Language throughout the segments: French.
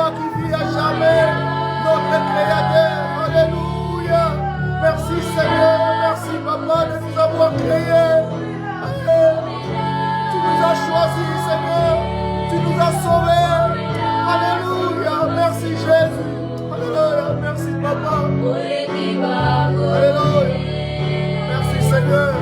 toi qui vis à jamais, notre Créateur. Alléluia. Merci Seigneur, merci Papa de nous avoir créés. Tu nous as choisis Seigneur, tu nous as sauvés. Alléluia, merci Jésus. Alléluia, merci Papa. Alléluia, merci Seigneur.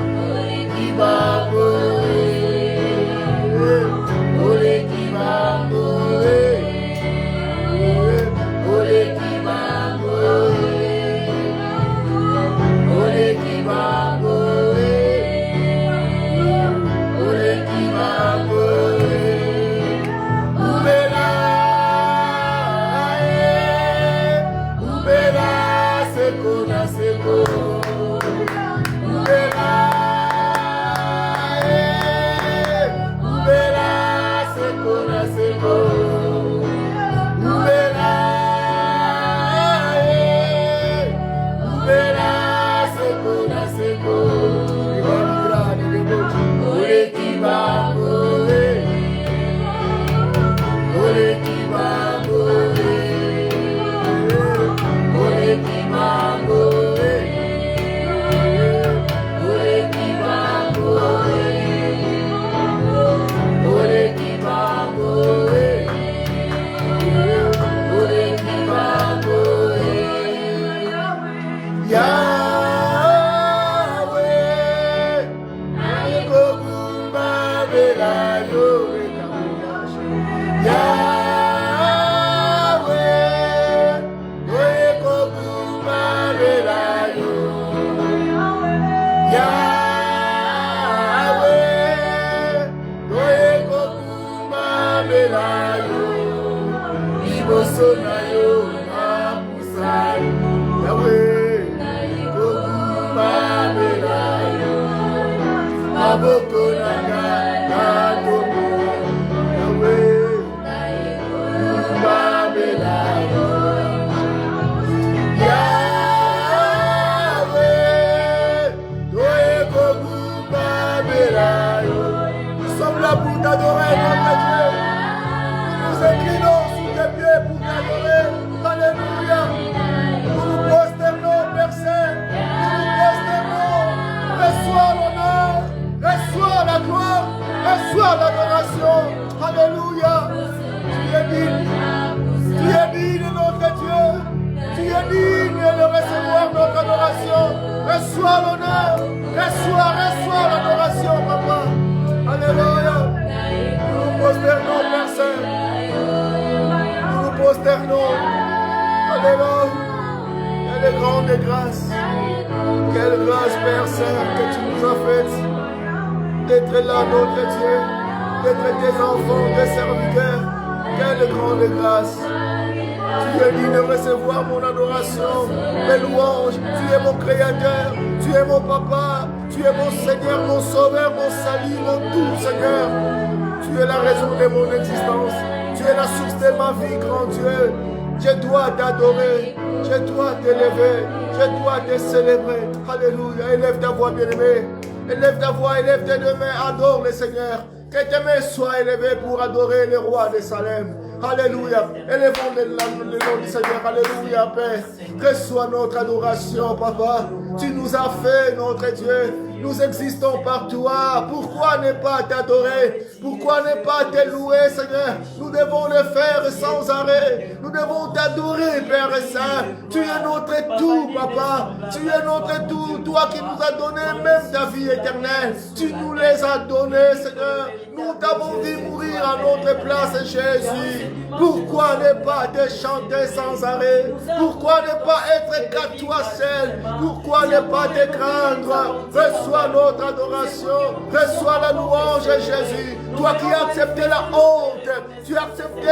Célébrer. Alléluia. Élève ta voix, bien-aimé. Élève ta voix, élève tes deux mains. Adore le Seigneur. Que tes mains soient élevées pour adorer le roi de Salem. Alléluia. Élevons le nom du Seigneur. Alléluia, Père. Reçois notre adoration, Papa. Tu nous as fait, notre Dieu. Nous existons par toi. Pourquoi ne pas t'adorer? Pourquoi ne pas te louer, Seigneur? Nous devons le faire sans arrêt. Nous devons t'adorer, Père Saint. Tu es notre tout, Papa. Tu es notre tout. Toi qui nous as donné même ta vie éternelle. Tu nous les as donnés, Seigneur. Nous t'avons vu mourir à notre place, Jésus. Pourquoi ne pas te chanter sans arrêt? Pourquoi ne pas être qu'à toi seul? Pourquoi ne pas te craindre? Reçois notre adoration, reçois la louange, Jésus. Toi qui as accepté la honte, tu as accepté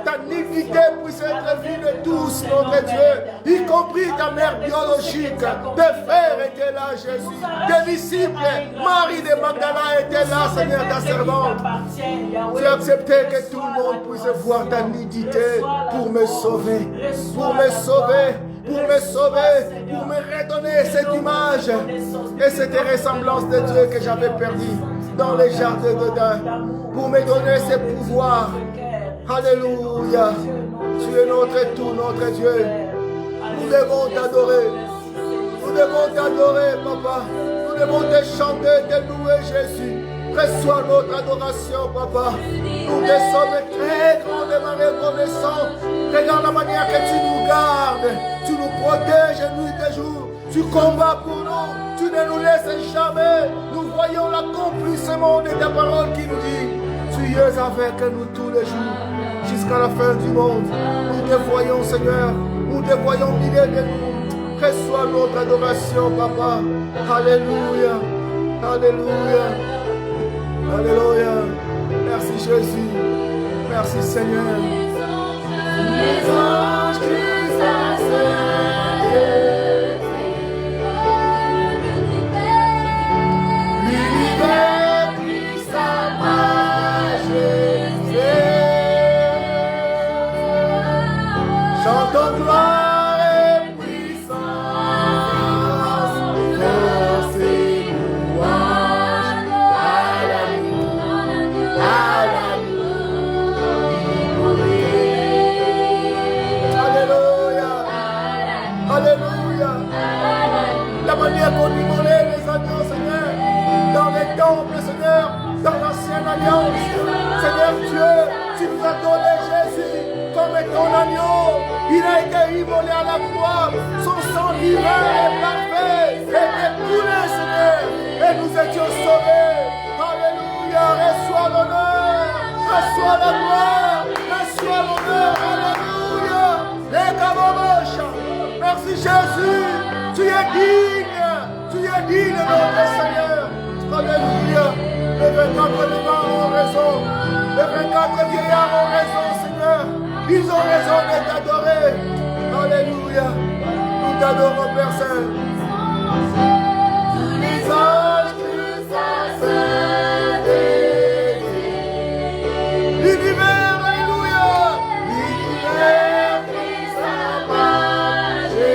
ta nudité puisse être vue de tous, notre Dieu, y compris ta mère biologique. Tes frères étaient là, Jésus. Tes disciples, Marie de Magdala était là, Seigneur, ta servante. Tu as accepté que tout le monde puisse voir ta nudité pour me sauver, pour me sauver. Pour me sauver, pour me redonner cette image et cette ressemblance de Dieu que j'avais perdue dans les jardins d'Éden, pour me donner ce pouvoir. Alléluia. Tu es notre tout, notre Dieu. Nous devons t'adorer. Nous devons t'adorer, Papa. Nous devons te chanter, te louer, Jésus. Reçois notre adoration, Papa. Nous te sommes très grandement reconnaissants. Regarde la manière que tu nous gardes. Tu nous protèges nuit et jour. Tu combats pour nous. Tu ne nous laisses jamais. Nous voyons l'accomplissement de ta parole qui nous dit: tu es avec nous tous les jours, jusqu'à la fin du monde. Nous te voyons, Seigneur. Nous te voyons milieu de nous. Reçois notre adoration, Papa. Alléluia. Alléluia. Alléluia. Merci Jésus. Merci Seigneur. Les anges qui s'asseyent, l'univers qui sa majesté. Chantons gloire et puissance, force et louange à l'agneau, Alléluia. Alléluia. La manière qu'on immolait les agneaux, Seigneur, dans les temples, Seigneur, dans l'ancienne alliance. Seigneur Dieu, tu nous as donné Jésus comme ton agneau. Il a été immolé à la croix. Son sang divin et parfait était coulé, Seigneur. Et nous étions sauvés. Alléluia. Reçois l'honneur. Reçois la gloire. Reçois l'honneur. Alléluia. Les Kabobocha. Merci Jésus. Tu es digne. Tu es digne, notre Seigneur. Alléluia. Les 24 vivants ont raison. Les 24 vieillards ont raison, Seigneur. Ils ont raison de t'adorer. Alléluia. Nous t'adorons, Père Saint. Tous les anges qui s'asseyent. L'univers, alléluia. L'univers qui sa majesté.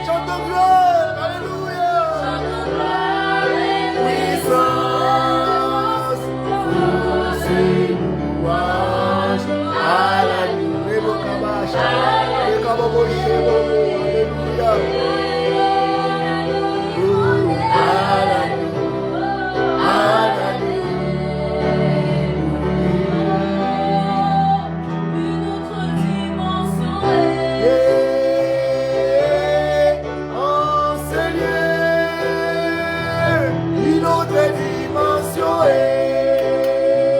Chantons gloire, alléluia. Puissance, force et louange à l'agneau. Alléluia. Une autre dimension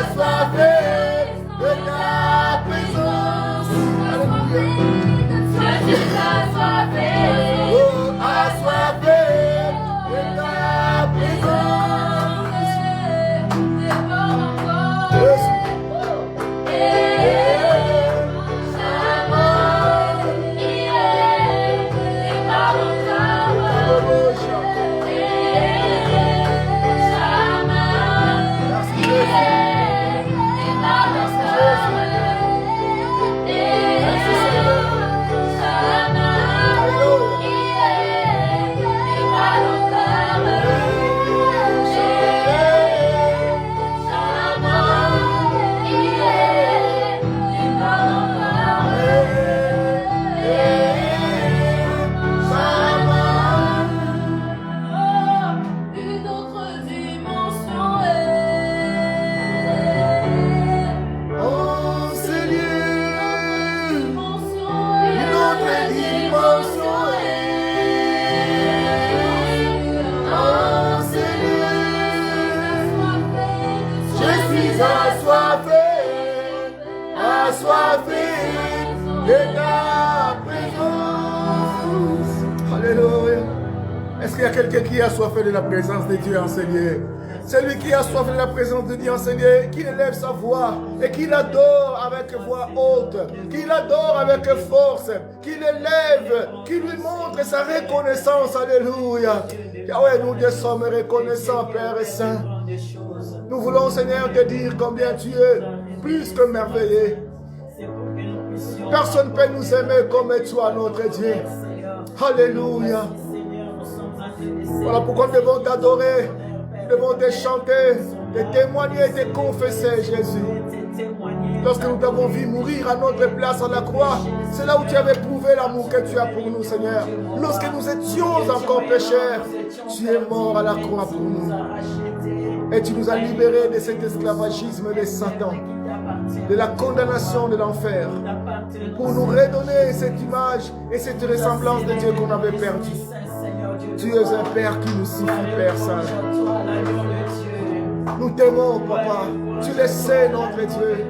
assoiffé de ta présence. Alléluia. assoiffé de ta présence. Alléluia. Est-ce qu'il y a quelqu'un qui est assoiffé de la présence de Dieu enseigné? Celui qui a soif de la présence de Dieu enseigné, qui élève sa voix et qui l'adore avec voix haute, qui l'adore avec force, qui l'élève, qui lui montre sa reconnaissance. Alléluia. Yahweh, nous te sommes reconnaissants, Père et Saint. Nous voulons, Seigneur, te dire combien tu es plus que merveilleux. Personne ne peut nous aimer comme toi, notre Dieu. Alléluia. Voilà pourquoi nous devons t'adorer. Nous devons te chanter, te témoigner et te confesser, Jésus. Lorsque nous t'avons vu mourir à notre place à la croix, c'est là où tu avais prouvé l'amour que tu as pour nous, Seigneur. Lorsque nous étions encore pécheurs, tu es mort à la croix pour nous. Et tu nous as libérés de cet esclavagisme de Satan, de la condamnation de l'enfer, pour nous redonner cette image et cette ressemblance de Dieu qu'on avait perdue. Tu es un Père qui nous suffit, Père Saint. Nous t'aimons, Papa. Tu le sais, notre Dieu.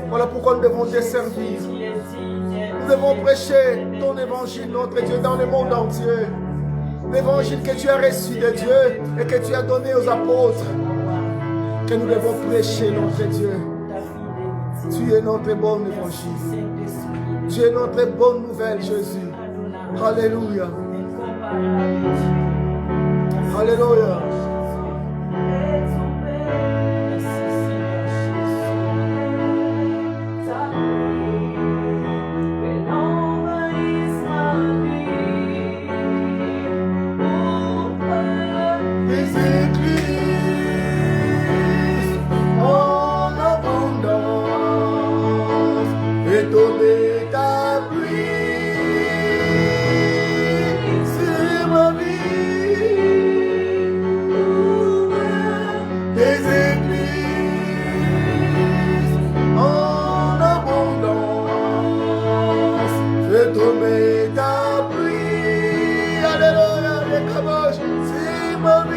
Voilà pourquoi nous devons te servir. Nous devons prêcher ton évangile, notre Dieu, dans le monde entier. L'évangile que tu as reçu de Dieu et que tu as donné aux apôtres. Que nous devons prêcher, notre Dieu. Tu es notre bon évangile. Tu es notre bonne nouvelle, Jésus. Alléluia. Alléluia. Des églises en abondance et tomber ta pluie sur ma vie. Des églises en abondance et tomber ta pluie. Alléluia, les caboches sur ma vie.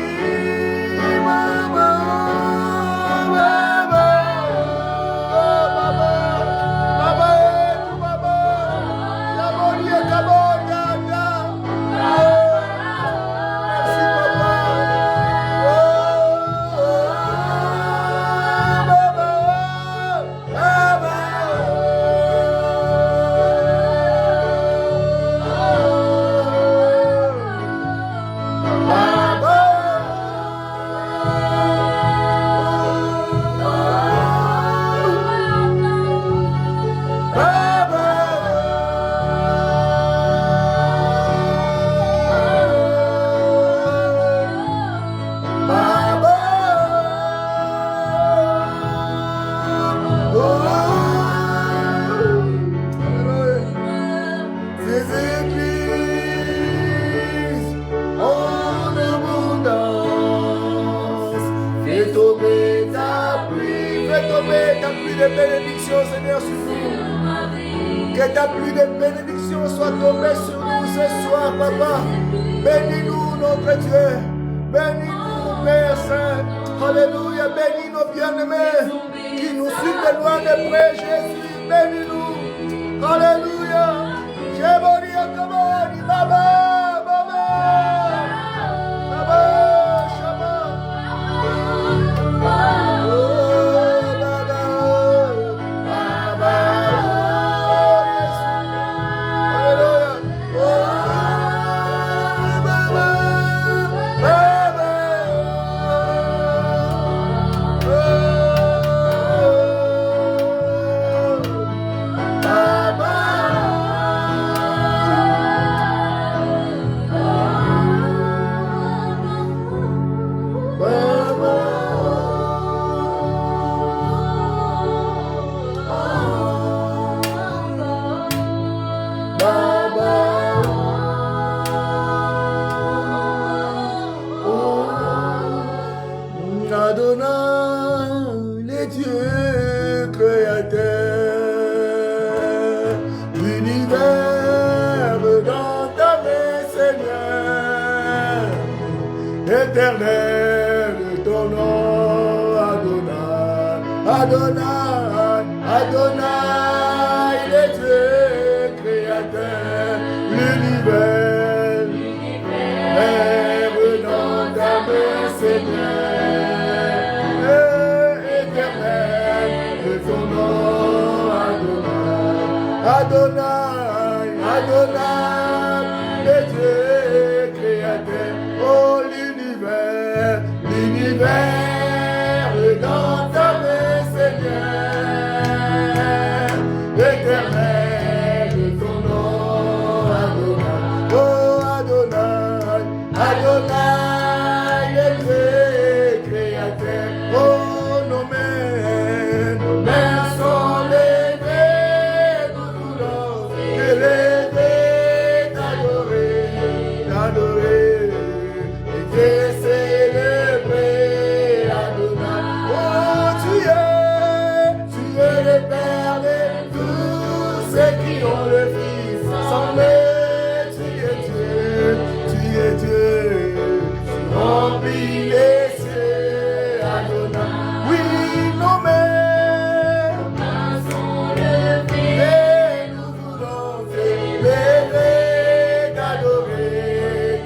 Que ta pluie de bénédiction soit tombée sur nous ce soir, Papa. Bénis-nous, notre Dieu. Bénis-nous, Père Saint. Alléluia. Bénis nos bien-aimés qui nous suivent de loin de près, Jésus. Bénis-nous. Alléluia. Jésus, Akaboni, Baba, Baba. Baba, Shabbat. Éternel, ton nom, Adonai, Adonai, Adonai. Adonai, Adonai, le Dieu créateur, oh l'univers, l'univers dans ta main, Seigneur, l'éternel, ton nom, Adonai, oh Adonai, Adonai, le Dieu créateur, oh nos mains sont levées, nous voulons t'élever, t'adorer, et te célébrer, Adonai. Oh, tu es le Père de tous ceux qui ont le Fils sans mais tu es Dieu, tu remplis les cieux, Adonai. Oui, nos mains sont levées, et nous voulons t'élever, t'adorer,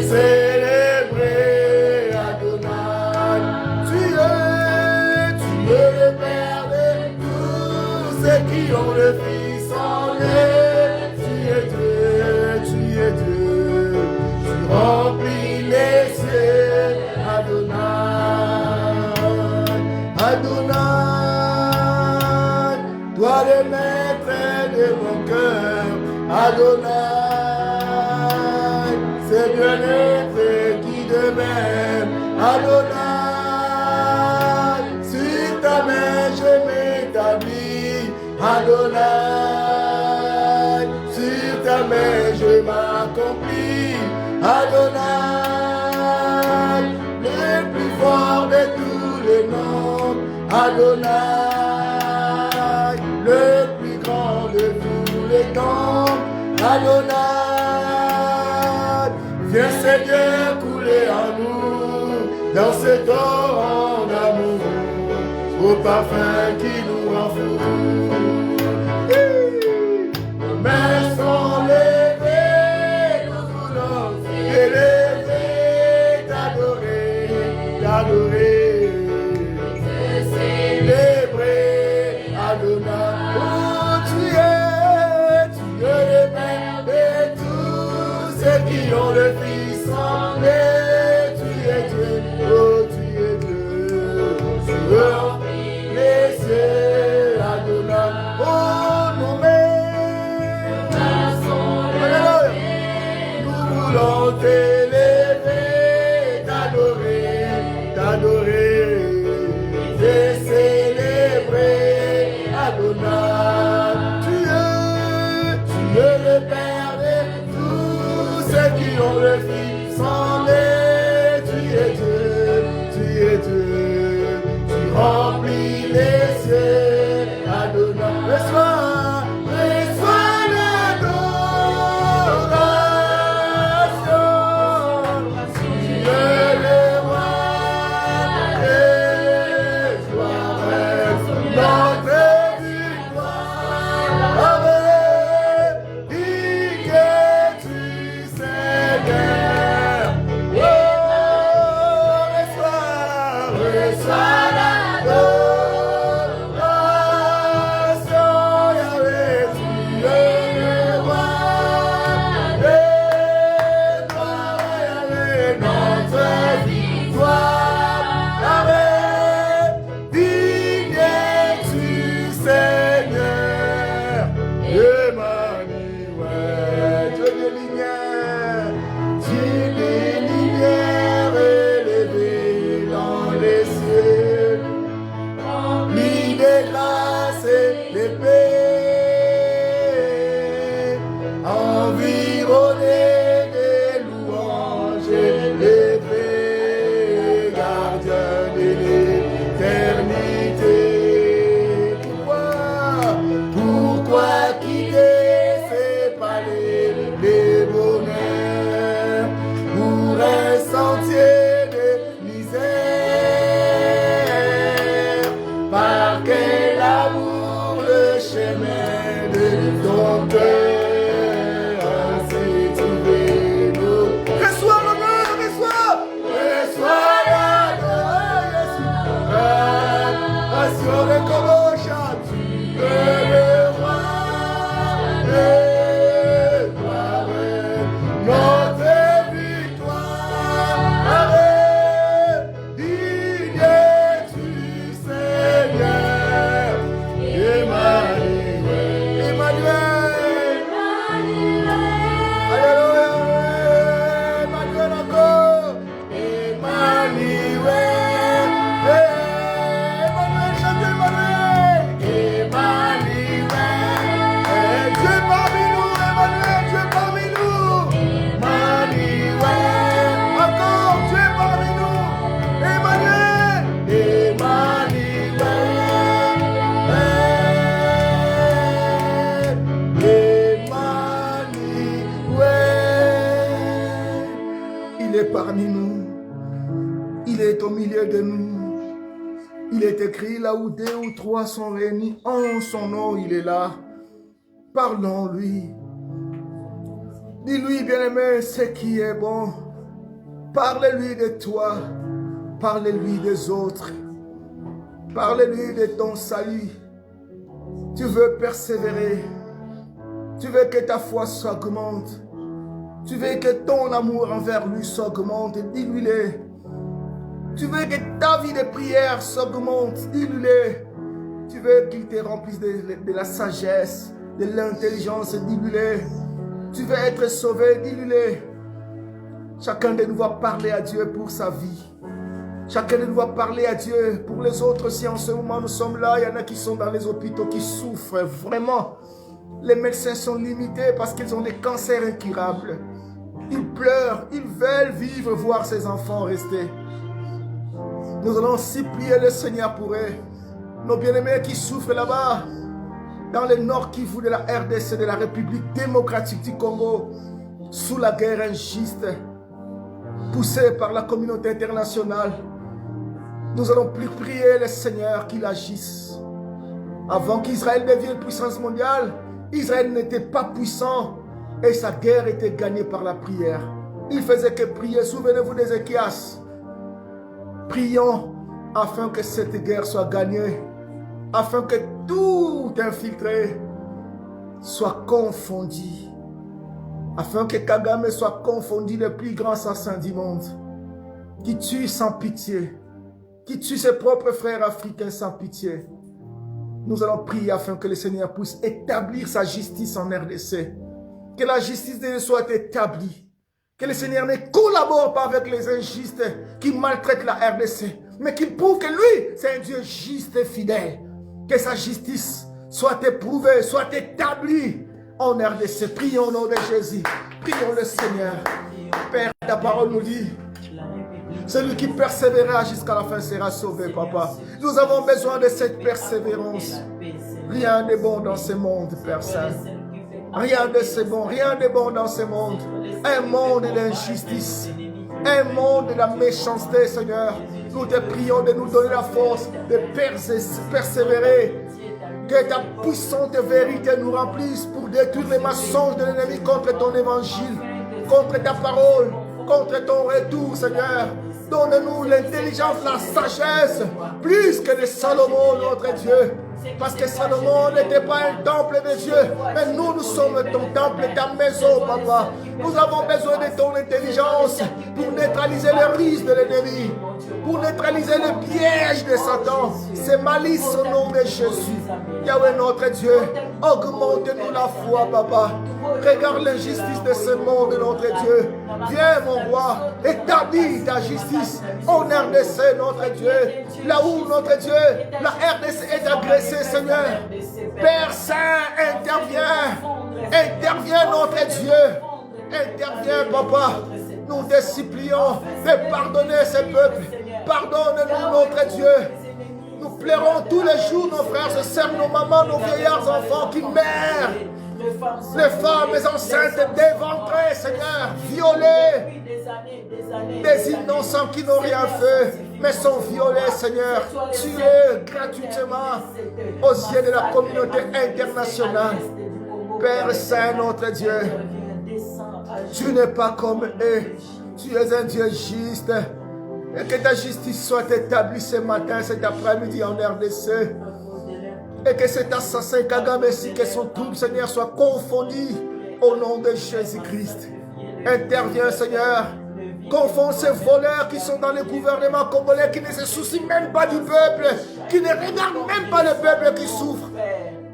célébrer, Adonai. Tu es le Père de tous ceux qui ont le Fils en eux. Tu es Dieu, tu remplis les cieux, Adonai, Adonai, toi le maître de mon cœur, Adonai, c'est bien-être qui demeure, Adonai, sur ta main je m'établis, Adonai, sur ta main je m'accomplis, Adonai, le plus fort de tous les noms, Adonai, le plus grand de tous les temps, Adonai, viens Seigneur couler en nous, dans ce torrent d'amour, au parfum qui nous enfourne. Nos mains sont levées, nous voulons t'élever, t'adorer, célébrer, Adonai. Oh, tu es le Père de tous ceux qui ont le Fils en eux. Tu es Dieu, oh, tu es Dieu, tu remplis les cieux, Adonai. Oh, nos mains sont levées, nous voulons t'élever, t'adorer, te célébrer, Adonai. Tu es le Père de tous ceux qui ont le Fils en eux. Tu es Dieu, tu remplis les cieux, Adonai. Reçois l'adoration, tu es le roi des gloires, notre victoire, avec que tu Seigneur. Oh, reçois l'adoration, Yahweh, tu es le roi des gloires, Yahweh, notre victoire, Yahweh, digne es-tu, Seigneur, Emmanuel, Dieu des lumières, élevé dans les cieux, rempli de grâce et de paix, environné de louanges et de paix, gardien de l'éternité. Pourquoi quitter ces palais de bonheur pour un sentier de misère? Par quel amour le chemin de ton cœur ainsi trouvé nous. Reçois l'honneur, reçois l'adoration, passion de Kobosha, tu Parmi nous, il est au milieu de nous. Il est écrit là où 2 ou 3 sont réunis en son nom, il est là. Parlons-lui. Dis-lui, bien-aimé, ce qui est bon. Parle-lui de toi. Parle-lui des autres. Parle-lui de ton salut. Tu veux persévérer. Tu veux que ta foi s'augmente. Tu veux que ton amour envers lui s'augmente, dis-lui-le. Tu veux que ta vie de prière s'augmente, dis-lui-le. Tu veux qu'il te remplisse de la sagesse, de l'intelligence, dis-lui-le. Tu veux être sauvé, dis-lui-le. Chacun de nous va parler à Dieu pour sa vie. Chacun de nous va parler à Dieu pour les autres. Si en ce moment nous sommes là, il y en a qui sont dans les hôpitaux, qui souffrent vraiment. Les médecins sont limités parce qu'ils ont des cancers incurables. Ils pleurent, ils veulent vivre, voir ses enfants rester. Nous allons supplier le Seigneur pour eux. Nos bien-aimés qui souffrent là-bas, dans le nord Kivu de la RDC, de la République démocratique du Congo, sous la guerre injuste, poussée par la communauté internationale. Nous allons prier le Seigneur qu'il agisse. Avant qu'Israël devienne puissance mondiale, Israël n'était pas puissant. Et sa guerre était gagnée par la prière. Il faisait que prier. Souvenez-vous d'Ézéchias. Prions afin que cette guerre soit gagnée. Afin que tout infiltré soit confondu. Afin que Kagame soit confondu, le plus grand assassin du monde. Qui tue sans pitié. Qui tue ses propres frères africains sans pitié. Nous allons prier afin que le Seigneur puisse établir sa justice en RDC. Que la justice de Dieu soit établie. Que le Seigneur ne collabore pas avec les injustes qui maltraitent la RDC. Mais qu'il prouve que lui, c'est un Dieu juste et fidèle. Que sa justice soit éprouvée, soit établie en RDC. Prions au nom de Jésus. Prions le Seigneur. Père, ta parole nous dit, celui qui persévérera jusqu'à la fin sera sauvé, papa. Nous avons besoin de cette persévérance. Rien n'est bon dans ce monde, Père Saint. Rien de bon dans ce monde. Un monde d'injustice. Un monde de la méchanceté, Seigneur. Nous te prions de nous donner la force de persévérer. Que ta puissante vérité nous remplisse pour détruire les mensonges de l'ennemi contre ton évangile, contre ta parole, contre ton retour, Seigneur. Donne-nous l'intelligence, la sagesse, plus que de Salomon, notre Dieu. Parce que Salomon n'était pas un temple de Dieu, mais nous sommes ton temple, ta maison, papa. Nous avons besoin de ton intelligence pour neutraliser le risque de l'ennemi, pour neutraliser le piège de Satan. C'est malice au nom de Jésus. Yahweh, notre Dieu, augmente-nous la foi, papa. Regarde l'injustice de ce monde, notre Dieu. Viens, mon roi, établis ta justice en RDC, notre Dieu. Là où, notre Dieu, la RDC est agressée, Seigneur. Père Saint, interviens, notre Dieu. Interviens, papa. Nous te supplions de pardonner ce peuple. Pardonne-nous, notre Dieu. Nous pleurons tous les jours, nos frères et sœurs, nos mamans, nos vieillards enfants qui meurent. Les femmes, les enceintes déventrées, Seigneur, violées. Des innocents qui n'ont rien fait, mais sont violés, Seigneur, tués gratuitement aux yeux de la communauté internationale. Père Saint, notre Dieu, tu n'es pas comme eux. Tu es un Dieu juste. Et que ta justice soit établie ce matin, cet après-midi en RDC. Et que cet assassin Kagame, que son troupe, Seigneur, soit confondu au nom de Jésus-Christ. Interviens, Seigneur. Confonds ces voleurs qui sont dans le gouvernement congolais, qui ne se soucient même pas du peuple, qui ne regardent même pas le peuple qui souffre,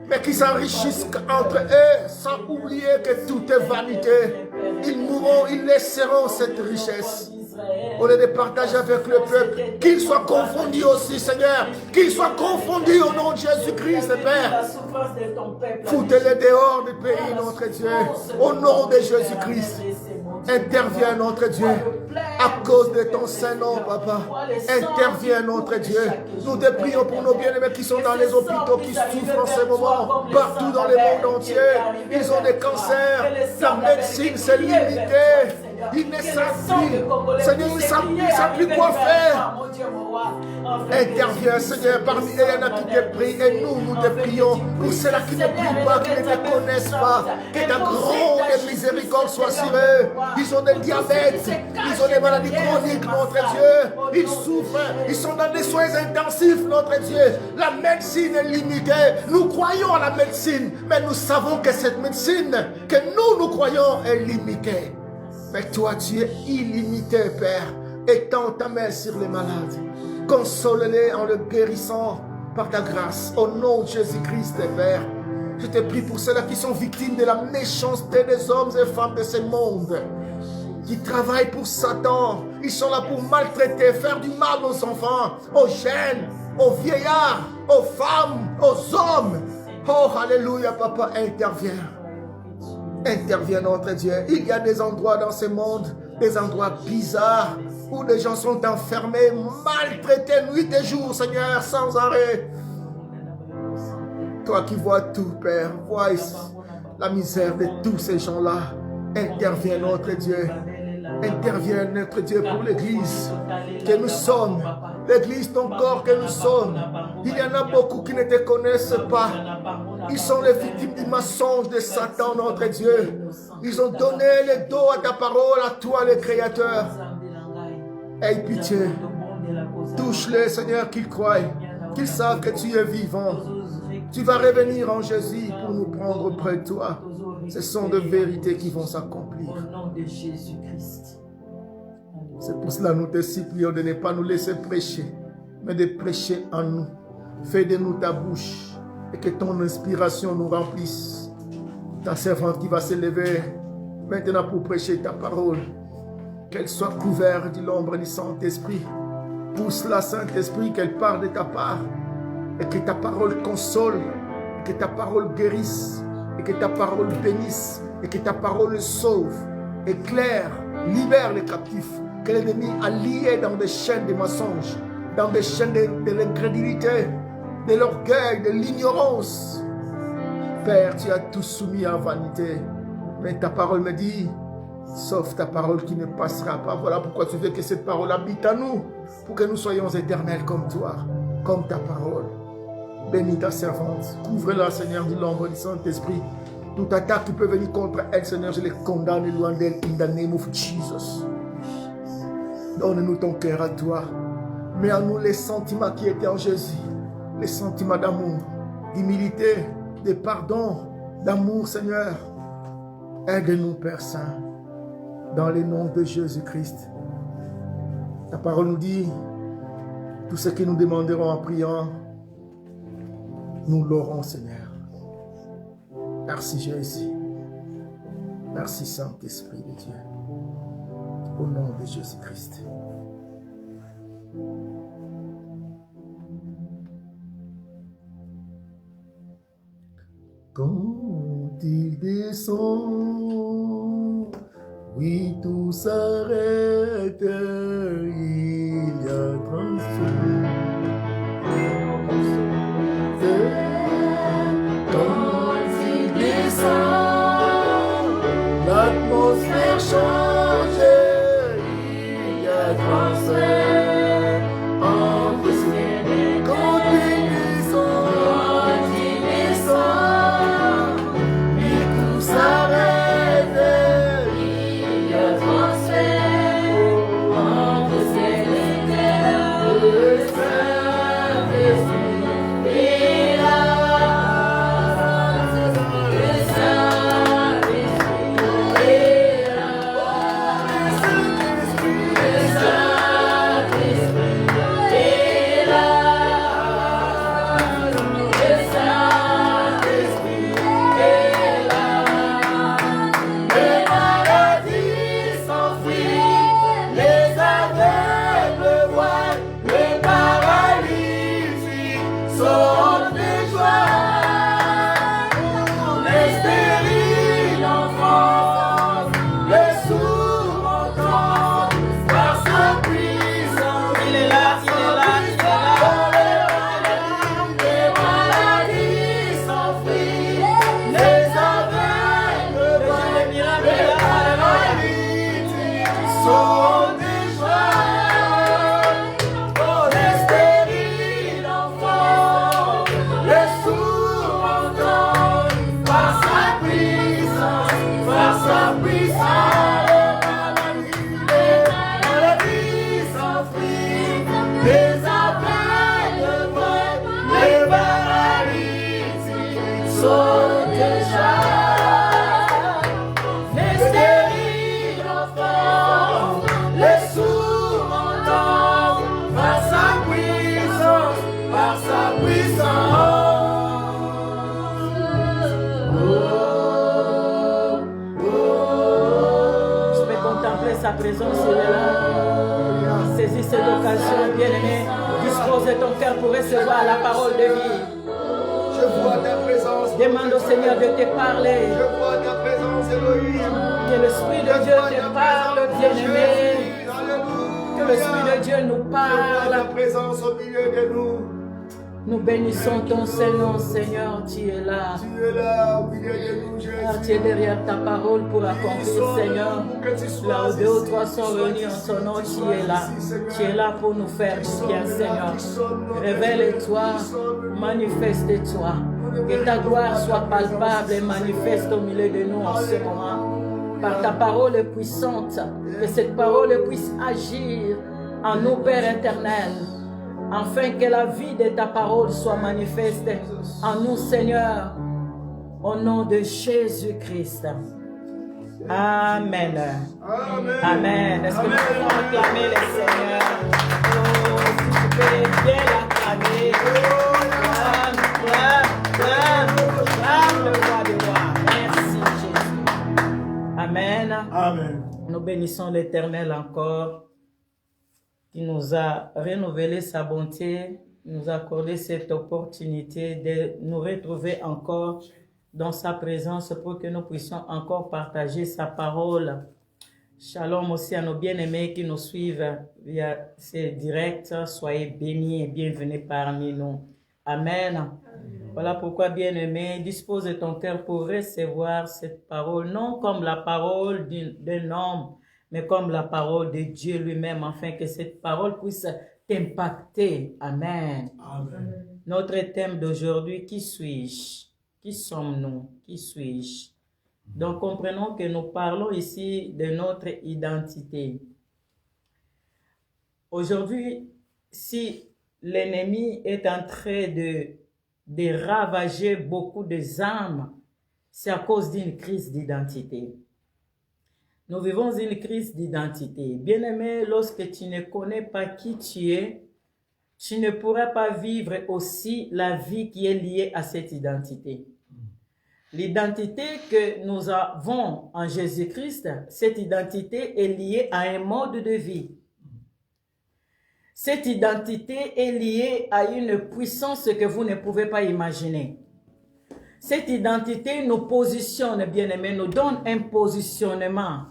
mais qui s'enrichissent entre eux sans oublier que tout est vanité. Ils mourront, ils laisseront cette richesse. Au lieu de partager avec le peuple, qu'ils soient confondus aussi, Seigneur, qu'ils soient confondus au nom de Jésus-Christ, Père. Foutez-les dehors du pays, notre Dieu, au nom de Jésus-Christ. Interviens, notre Dieu, à cause de ton Saint-Nom, Papa. Interviens, notre Dieu. Nous te prions pour nos bien-aimés qui sont dans les hôpitaux, qui souffrent en ce moment, partout dans le monde entier. Ils ont des cancers. La médecine s'est limitée. Ils ne savent plus. Seigneur, ils ne savent plus quoi faire. Interviens, Seigneur, parmi eux, il y en a qui te prient et nous te prions. Pour ceux-là qui ne prient pas, qui ne te connaissent pas, que ta grande miséricorde soit sur eux. Ils ont des diabètes, ils ont des maladies chroniques, notre Dieu. Ils souffrent, ils sont dans des soins intensifs, notre Dieu. La médecine est limitée. Nous croyons à la médecine, mais nous savons que cette médecine que nous croyons est limitée. Mais toi, tu es illimité, Père. Étends ta main sur les malades. Console-les en le guérissant par ta grâce. Au nom de Jésus-Christ, Père. Je te prie pour ceux-là qui sont victimes de la méchanceté des hommes et femmes de ce monde. Qui travaillent pour Satan. Ils sont là pour maltraiter, faire du mal aux enfants, aux jeunes, aux vieillards, aux femmes, aux hommes. Oh, alléluia, Papa, interviens. Interviens, notre Dieu. Il y a des endroits dans ce monde, des endroits bizarres, où les gens sont enfermés, maltraités nuit et jour, Seigneur, sans arrêt. Toi qui vois tout, Père, vois la misère de tous ces gens-là. Interviens, notre Dieu. Interviens, notre Dieu, pour l'Église que nous sommes. L'Église, ton corps que nous sommes. Il y en a beaucoup qui ne te connaissent pas. Ils sont les victimes du mensonge de Satan, notre Dieu. Ils ont donné le dos à ta parole, à toi, le Créateur. Aie pitié. Touche-les, Seigneur, qu'ils croient, qu'ils savent que tu es vivant. Tu vas revenir en Jésus pour nous prendre près de toi. Ce sont de vérités qui vont s'accomplir. Au nom de Jésus-Christ. C'est pour cela que nous te supplions de ne pas nous laisser prêcher, mais de prêcher en nous. Fais de nous ta bouche et que ton inspiration nous remplisse. Ta servante qui va se lever maintenant pour prêcher ta parole, qu'elle soit couverte de l'ombre du Saint-Esprit. Pousse-la, Saint-Esprit, qu'elle parle de ta part et que ta parole console, et que ta parole guérisse, et que ta parole bénisse, et que ta parole sauve, éclaire, libère les captifs, que l'ennemi a liés dans des chaînes de mensonges, dans des chaînes de l'incrédulité, de l'orgueil, de l'ignorance. Père, tu as tout soumis à vanité, mais ta parole me dit, sauf ta parole qui ne passera pas. Voilà pourquoi tu veux que cette parole habite en nous, pour que nous soyons éternels comme toi, comme ta parole. Bénis ta servante, couvre-la, Seigneur, de l'ombre du Saint-Esprit. Toute attaque qui peut venir contre elle, Seigneur, je les condamne loin d'elle, in the name of Jesus. Donne-nous ton cœur à toi. Mets en nous les sentiments qui étaient en Jésus. Les sentiments d'amour, d'humilité, de pardon, d'amour, Seigneur. Aide-nous, Père Saint, dans le nom de Jésus-Christ. Ta parole nous dit, tout ce que nous demanderons en priant, nous l'aurons, Seigneur. Merci, Jésus. Merci, Saint-Esprit de Dieu. Au nom de Jésus-Christ. Quand il descend, oui, tout s'arrête, il y a transfert. Quand il descend, l'atmosphère change, il y a transfert. Quand il descend, et tout s'arrête, il y a transfert. sont déjà les stériles enfants, les sourds entendent par sa puissance, par sa puissance. Je peux contempler sa présence, il est là. Saisis cette occasion, bien-aimé. Dispose de ton cœur pour recevoir la parole de vie. Je vois ta présence. Demande au Seigneur de te parler. Je vois ta présence, Elohim. Que l'Esprit de Dieu te parle, bien-aimé. Que l'Esprit de Dieu nous Je vois ta parle. présence au milieu de nous. Nous bénissons ton Seigneur, Seigneur, tu es là. Tu es là au milieu de nous, Jésus. Ah, tu es derrière ta parole pour accomplir, Seigneur. Là où deux ou trois sont réunis en son nom, tu es là. Tu es là pour nous faire du bien, Seigneur. Révèle-toi, manifeste-toi. Que ta gloire soit palpable et manifeste au milieu de nous en ce moment. Par ta parole puissante, que cette parole puisse agir en nous, Père éternel, afin que la vie de ta parole soit manifeste en nous, Seigneur, au nom de Jésus-Christ. Amen. Amen. Amen. Est-ce que nous pouvons acclamer le Seigneur? Oh, si tu peux bien l'acclamer. Clame le roi des rois. Merci Jésus. Amen. Amen. Nous bénissons l'Éternel encore, qui nous a renouvelé sa bonté, nous a accordé cette opportunité de nous retrouver encore dans sa présence pour que nous puissions encore partager sa parole. Shalom aussi à nos bien-aimés qui nous suivent via ces directs. Soyez bénis et bienvenus parmi nous. Amen. Voilà pourquoi, bien-aimé, dispose de ton cœur pour recevoir cette parole, non comme la parole d'un homme, mais comme la parole de Dieu lui-même, afin que cette parole puisse t'impacter. Amen. Amen. Notre thème d'aujourd'hui, qui suis-je? Qui sommes-nous? Qui suis-je? Donc, comprenons que nous parlons ici de notre identité. Aujourd'hui, si l'ennemi est en train de ravager beaucoup de âmes, c'est à cause d'une crise d'identité. Nous vivons une crise d'identité. Bien-aimé, lorsque tu ne connais pas qui tu es, tu ne pourras pas vivre aussi la vie qui est liée à cette identité. L'identité que nous avons en Jésus-Christ, cette identité est liée à un mode de vie. Cette identité est liée à une puissance que vous ne pouvez pas imaginer. Cette identité nous positionne, bien-aimés, nous donne un positionnement.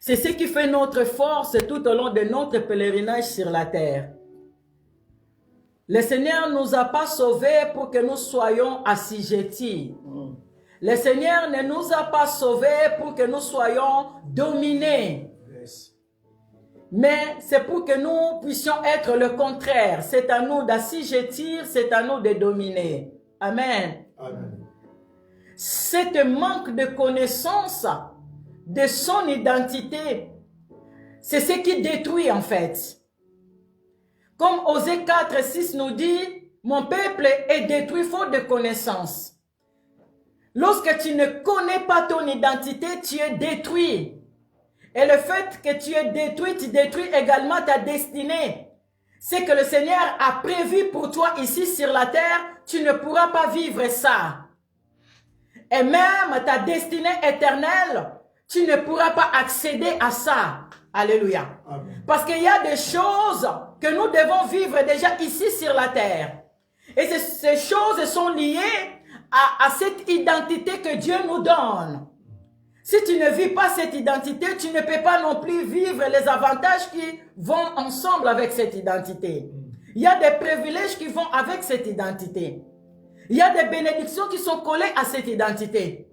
C'est ce qui fait notre force tout au long de notre pèlerinage sur la terre. Le Seigneur ne nous a pas sauvés pour que nous soyons assujettis. Le Seigneur ne nous a pas sauvés pour que nous soyons dominés. Mais c'est pour que nous puissions être le contraire. C'est à nous d'assujettir, c'est à nous de dominer. Amen. Amen. Cet manque de connaissance de son identité, c'est ce qui détruit en fait. Comme Osée 4, 6 nous dit, mon peuple est détruit faute de connaissance. Lorsque tu ne connais pas ton identité, tu es détruit. Et le fait que tu es détruit, tu détruis également ta destinée. C'est que le Seigneur a prévu pour toi ici sur la terre, tu ne pourras pas vivre ça. Et même ta destinée éternelle, tu ne pourras pas accéder à ça. Alléluia. Amen. Parce qu'il y a des choses que nous devons vivre déjà ici sur la terre. Et ces choses sont liées à cette identité que Dieu nous donne. Si tu ne vis pas cette identité, tu ne peux pas non plus vivre les avantages qui vont ensemble avec cette identité. Il y a des privilèges qui vont avec cette identité. Il y a des bénédictions qui sont collées à cette identité.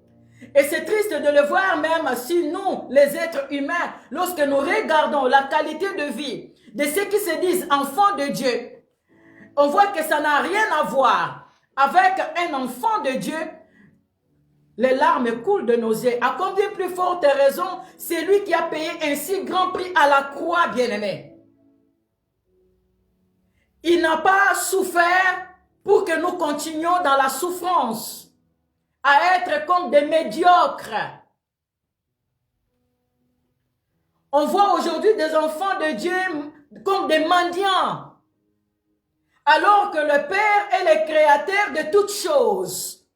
Et c'est triste de le voir même si nous, les êtres humains, lorsque nous regardons la qualité de vie de ceux qui se disent enfants de Dieu, on voit que ça n'a rien à voir avec un enfant de Dieu. Les larmes coulent de nos yeux. À combien plus forte raison, c'est lui qui a payé un si grand prix à la croix, bien-aimé. Il n'a pas souffert pour que nous continuions dans la souffrance, à être comme des médiocres. On voit aujourd'hui des enfants de Dieu comme des mendiants, alors que le Père est le créateur de toutes choses.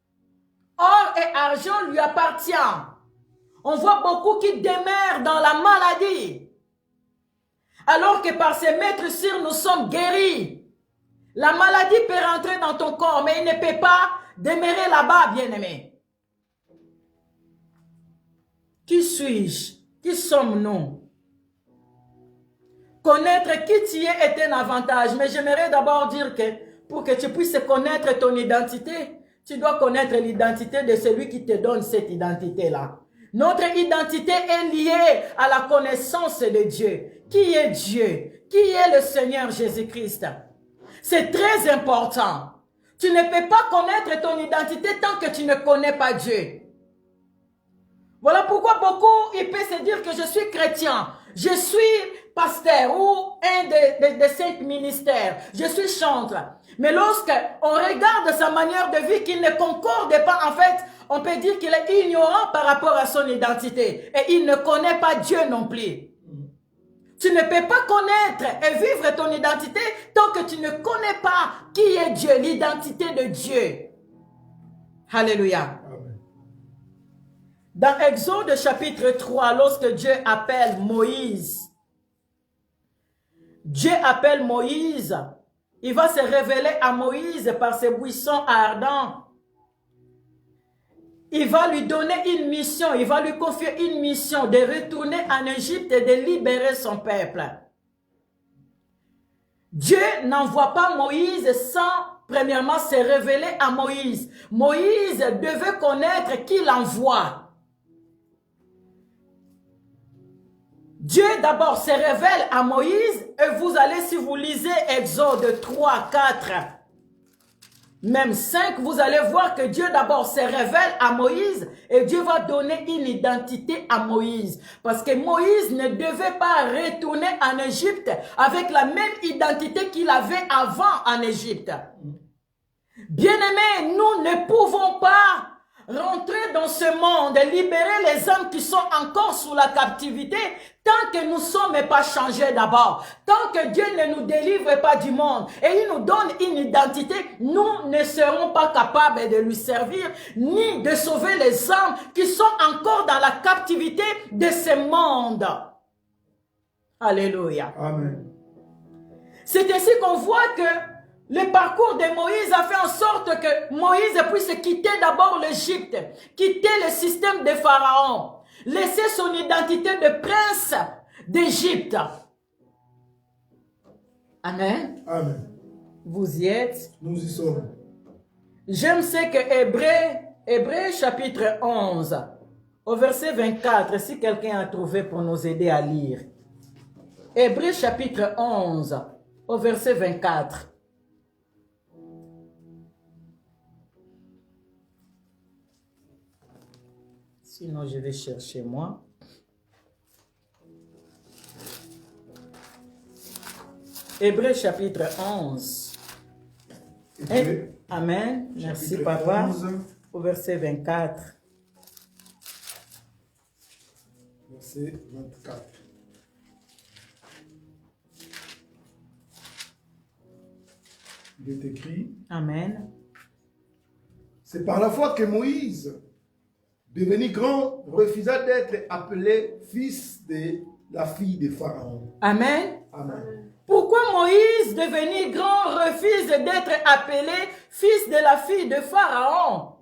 Or et argent lui appartient. On voit beaucoup qui demeurent dans la maladie, alors que par ses maîtres sûrs nous sommes guéris. La maladie peut rentrer dans ton corps, mais il ne peut pas demeurer là-bas, bien-aimé. Qui suis-je? Qui sommes-nous? Connaître qui tu es est un avantage, mais j'aimerais d'abord dire que pour que tu puisses connaître ton identité, tu dois connaître l'identité de celui qui te donne cette identité-là. Notre identité est liée à la connaissance de Dieu. Qui est Dieu? Qui est le Seigneur Jésus-Christ? C'est très important. Tu ne peux pas connaître ton identité tant que tu ne connais pas Dieu. Voilà pourquoi beaucoup, ils peuvent se dire que je suis chrétien, je suis pasteur ou un des 5 ministères, je suis chantre. Mais lorsqu'on regarde sa manière de vie qui ne concorde pas, en fait, on peut dire qu'il est ignorant par rapport à son identité. Et il ne connaît pas Dieu non plus. Tu ne peux pas connaître et vivre ton identité tant que tu ne connais pas qui est Dieu, l'identité de Dieu. Alléluia. Amen. Dans Exode chapitre 3, lorsque Dieu appelle Moïse, il va se révéler à Moïse par ses buissons ardents. Il va lui donner une mission, il va lui confier une mission de retourner en Égypte et de libérer son peuple. Dieu n'envoie pas Moïse sans, premièrement, se révéler à Moïse. Moïse devait connaître qui l'envoie. Dieu d'abord se révèle à Moïse et vous allez, si vous lisez Exode 3, 4, même 5, vous allez voir que Dieu d'abord se révèle à Moïse et Dieu va donner une identité à Moïse. Parce que Moïse ne devait pas retourner en Égypte avec la même identité qu'il avait avant en Égypte. Bien-aimés, nous ne pouvons pas rentrer dans ce monde et libérer les âmes qui sont encore sous la captivité tant que nous ne sommes pas changés d'abord. Tant que Dieu ne nous délivre pas du monde et il nous donne une identité, nous ne serons pas capables de lui servir ni de sauver les âmes qui sont encore dans la captivité de ce monde. Alléluia. Amen. C'est ainsi qu'on voit que le parcours de Moïse a fait en sorte que Moïse puisse quitter d'abord l'Égypte, quitter le système de Pharaon, laisser son identité de prince d'Égypte. Amen. Amen. Vous y êtes? Nous y sommes. J'aime ce que Hébreux chapitre 11, au verset 24, si quelqu'un a trouvé pour nous aider à lire. Hébreux chapitre 11, au verset 24. Sinon, je vais chercher moi. Hébreux chapitre 11. Hébreux, Amen. Merci, chapitre papa. 11, Au verset 24. verset 24. Il est écrit: Amen. c'est par la foi que Moïse, devenu grand, refusa d'être appelé fils de la fille de Pharaon. Amen. Amen. Pourquoi Moïse, devenu grand, refuse d'être appelé fils de la fille de Pharaon?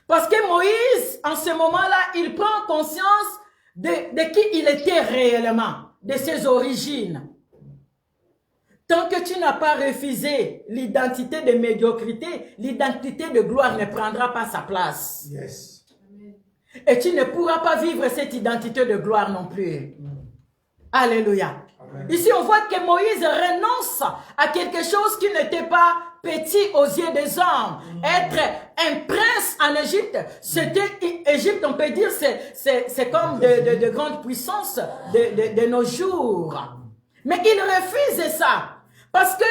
Parce que Moïse, en ce moment-là, il prend conscience de qui il était réellement, de ses origines. Tant que tu n'as pas refusé l'identité de médiocrité, l'identité de gloire ne prendra pas sa place. Yes. Et tu ne pourras pas vivre cette identité de gloire non plus. Alléluia. Amen. Ici, on voit que Moïse renonce à quelque chose qui n'était pas petit aux yeux des hommes. Être un prince en Égypte, c'était, Égypte, on peut dire, c'est comme de grandes puissances de nos jours. Mais il refuse ça. Parce que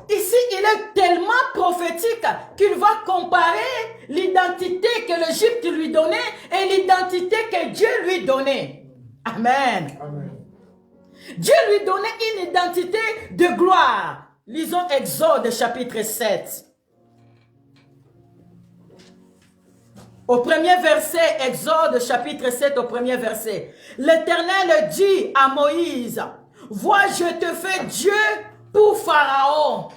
Ici, il est tellement prophétique qu'il va comparer l'identité que l'Égypte lui donnait et l'identité que Dieu lui donnait. Amen. Amen. Dieu lui donnait une identité de gloire. Lisons Exode chapitre 7. Au premier verset, Exode chapitre 7 au premier verset. L'Éternel dit à Moïse, « Vois, je te fais Dieu pour Pharaon. »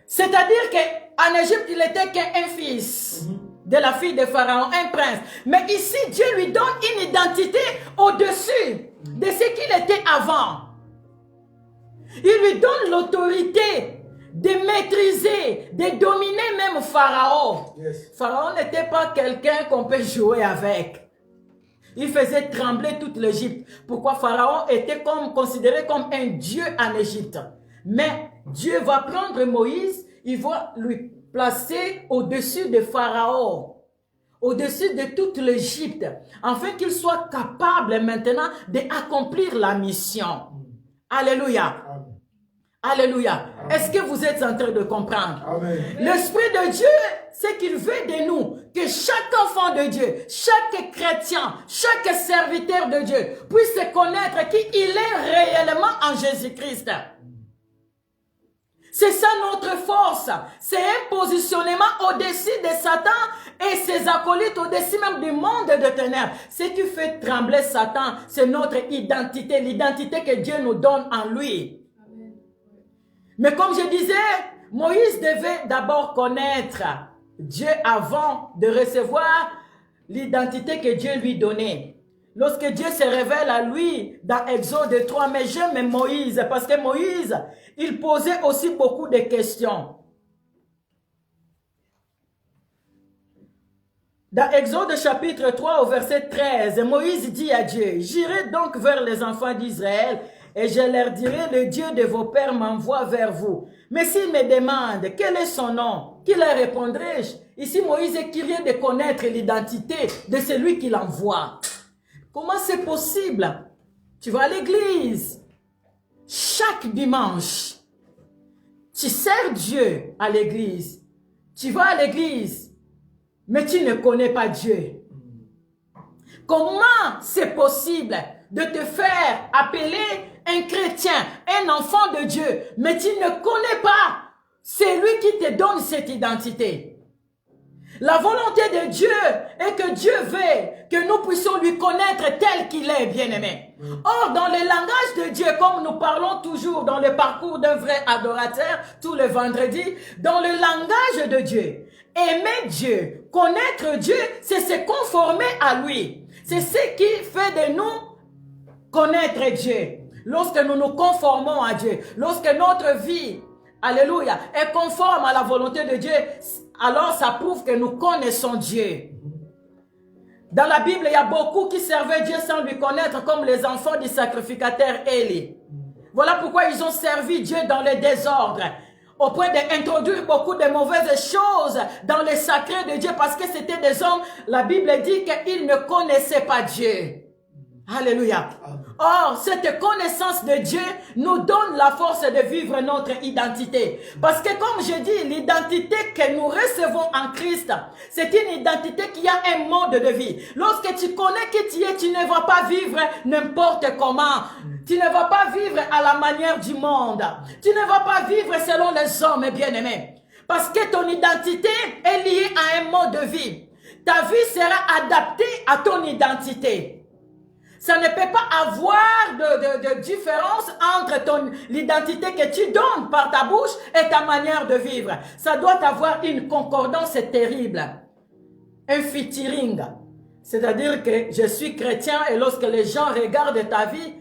C'est-à-dire qu'en Égypte, il n'était qu'un fils de la fille de Pharaon, un prince. Mais ici, Dieu lui donne une identité au-dessus de ce qu'il était avant. Il lui donne l'autorité de maîtriser, de dominer même Pharaon. Yes. Pharaon n'était pas quelqu'un qu'on peut jouer avec. Il faisait trembler toute l'Égypte. Pourquoi Pharaon était considéré comme un dieu en Égypte. Mais Dieu va prendre Moïse, il va lui placer au-dessus de Pharaon, au-dessus de toute l'Égypte, afin qu'il soit capable maintenant d'accomplir la mission. Alléluia. Amen. Alléluia. Est-ce que vous êtes en train de comprendre? L'Esprit de Dieu, c'est qu'il veut de nous que chaque enfant de Dieu, chaque chrétien, chaque serviteur de Dieu puisse connaître qui il est réellement en Jésus-Christ. C'est ça notre force. C'est un positionnement au-dessus de Satan et ses acolytes, au-dessus même du monde de ténèbres. Ce qui fait trembler Satan, c'est notre identité, l'identité que Dieu nous donne en lui. Mais comme je disais, Moïse devait d'abord connaître Dieu avant de recevoir l'identité que Dieu lui donnait. Lorsque Dieu se révèle à lui dans Exode 3, mais j'aime Moïse parce que Moïse, il posait aussi beaucoup de questions. Dans Exode chapitre 3 au verset 13, Moïse dit à Dieu, « J'irai donc vers les enfants d'Israël et je leur dirai, le Dieu de vos pères m'envoie vers vous. Mais s'ils me demandent quel est son nom, qui leur répondrai-je? » Ici, Moïse est curieux de connaître l'identité de celui qui l'envoie. Comment c'est possible? Tu vas à l'église chaque dimanche. Tu sers Dieu à l'église. Tu vas à l'église, mais tu ne connais pas Dieu. Comment c'est possible de te faire appeler un chrétien, un enfant de Dieu, mais tu ne connais pas celui qui te donne cette identité? La volonté de Dieu est que Dieu veut que nous puissions lui connaître tel qu'il est, bien-aimé. Or, dans le langage de Dieu, comme nous parlons toujours dans le parcours d'un vrai adorateur, tous les vendredis, dans le langage de Dieu, aimer Dieu, connaître Dieu, c'est se conformer à lui. C'est ce qui fait de nous connaître Dieu. Lorsque nous nous conformons à Dieu, lorsque notre vie, alléluia, est conforme à la volonté de Dieu, alors ça prouve que nous connaissons Dieu. Dans la Bible, il y a beaucoup qui servaient Dieu sans lui connaître, comme les enfants du sacrificateur Élie. Voilà pourquoi ils ont servi Dieu dans le désordre, au point d'introduire beaucoup de mauvaises choses dans le sacré de Dieu, parce que c'était des hommes, la Bible dit qu'ils ne connaissaient pas Dieu. Alléluia. Or, cette connaissance de Dieu nous donne la force de vivre notre identité. Parce que comme je dis, l'identité que nous recevons en Christ, c'est une identité qui a un mode de vie. Lorsque tu connais qui tu es, tu ne vas pas vivre n'importe comment. Tu ne vas pas vivre à la manière du monde. Tu ne vas pas vivre selon les hommes, bien-aimés. Parce que ton identité est liée à un mode de vie. Ta vie sera adaptée à ton identité. Ça ne peut pas avoir de différence entre l'identité que tu donnes par ta bouche et ta manière de vivre. Ça doit avoir une concordance terrible. Un featuring. C'est-à-dire que je suis chrétien et lorsque les gens regardent ta vie,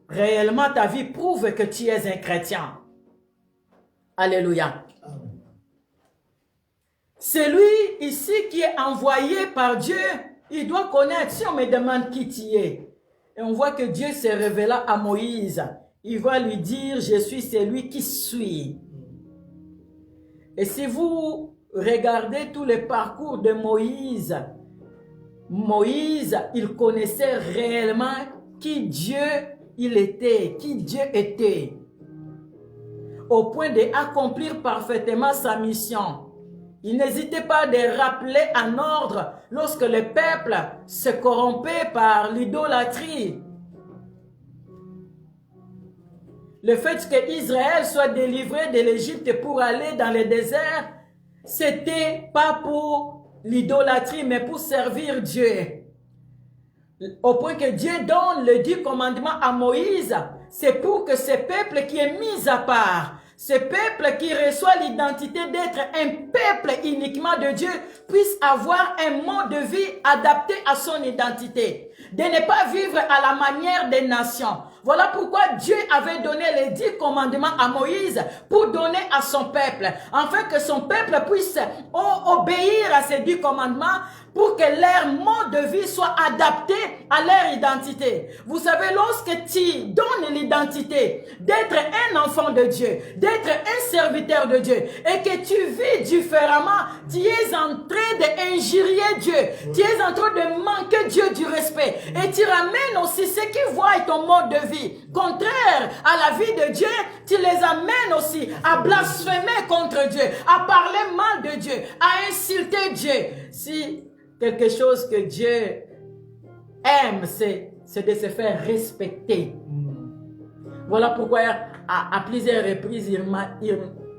réellement ta vie prouve que tu es un chrétien. Alléluia. Celui ici qui est envoyé par Dieu, il doit connaître. Si on me demande qui tu es, et on voit que Dieu s'est révélé à Moïse. Il va lui dire, je suis celui qui suis. Et si vous regardez tous les parcours de Moïse, Moïse, il connaissait réellement qui Dieu il était, qui Dieu était. au point d'accomplir parfaitement sa mission. Il n'hésitait pas de rappeler en ordre lorsque le peuple se corrompait par l'idolâtrie. Le fait qu'Israël soit délivré de l'Égypte pour aller dans le désert, c'était pas pour l'idolâtrie, mais pour servir Dieu. Au point que Dieu donne le 10 commandements à Moïse, c'est pour que ce peuple qui est mis à part, ce peuple qui reçoit l'identité d'être un peuple uniquement de Dieu, puisse avoir un mode de vie adapté à son identité. De ne pas vivre à la manière des nations. Voilà pourquoi Dieu avait donné les 10 commandements à Moïse pour donner à son peuple, afin que son peuple puisse obéir à ces 10 commandements pour que leur mode de vie soit adapté à leur identité. Vous savez, lorsque tu donnes l'identité d'être un enfant de Dieu, d'être un serviteur de Dieu, et que tu vis différemment, tu es en train d'injurier Dieu, tu es en train de manquer Dieu du respect, et tu ramènes aussi ceux qui voient ton mode de vie contraire à la vie de Dieu, tu les amènes aussi à blasphémer contre Dieu, à parler mal de Dieu, à insulter Dieu. Si quelque chose que Dieu aime, c'est de se faire respecter. Voilà pourquoi à plusieurs reprises,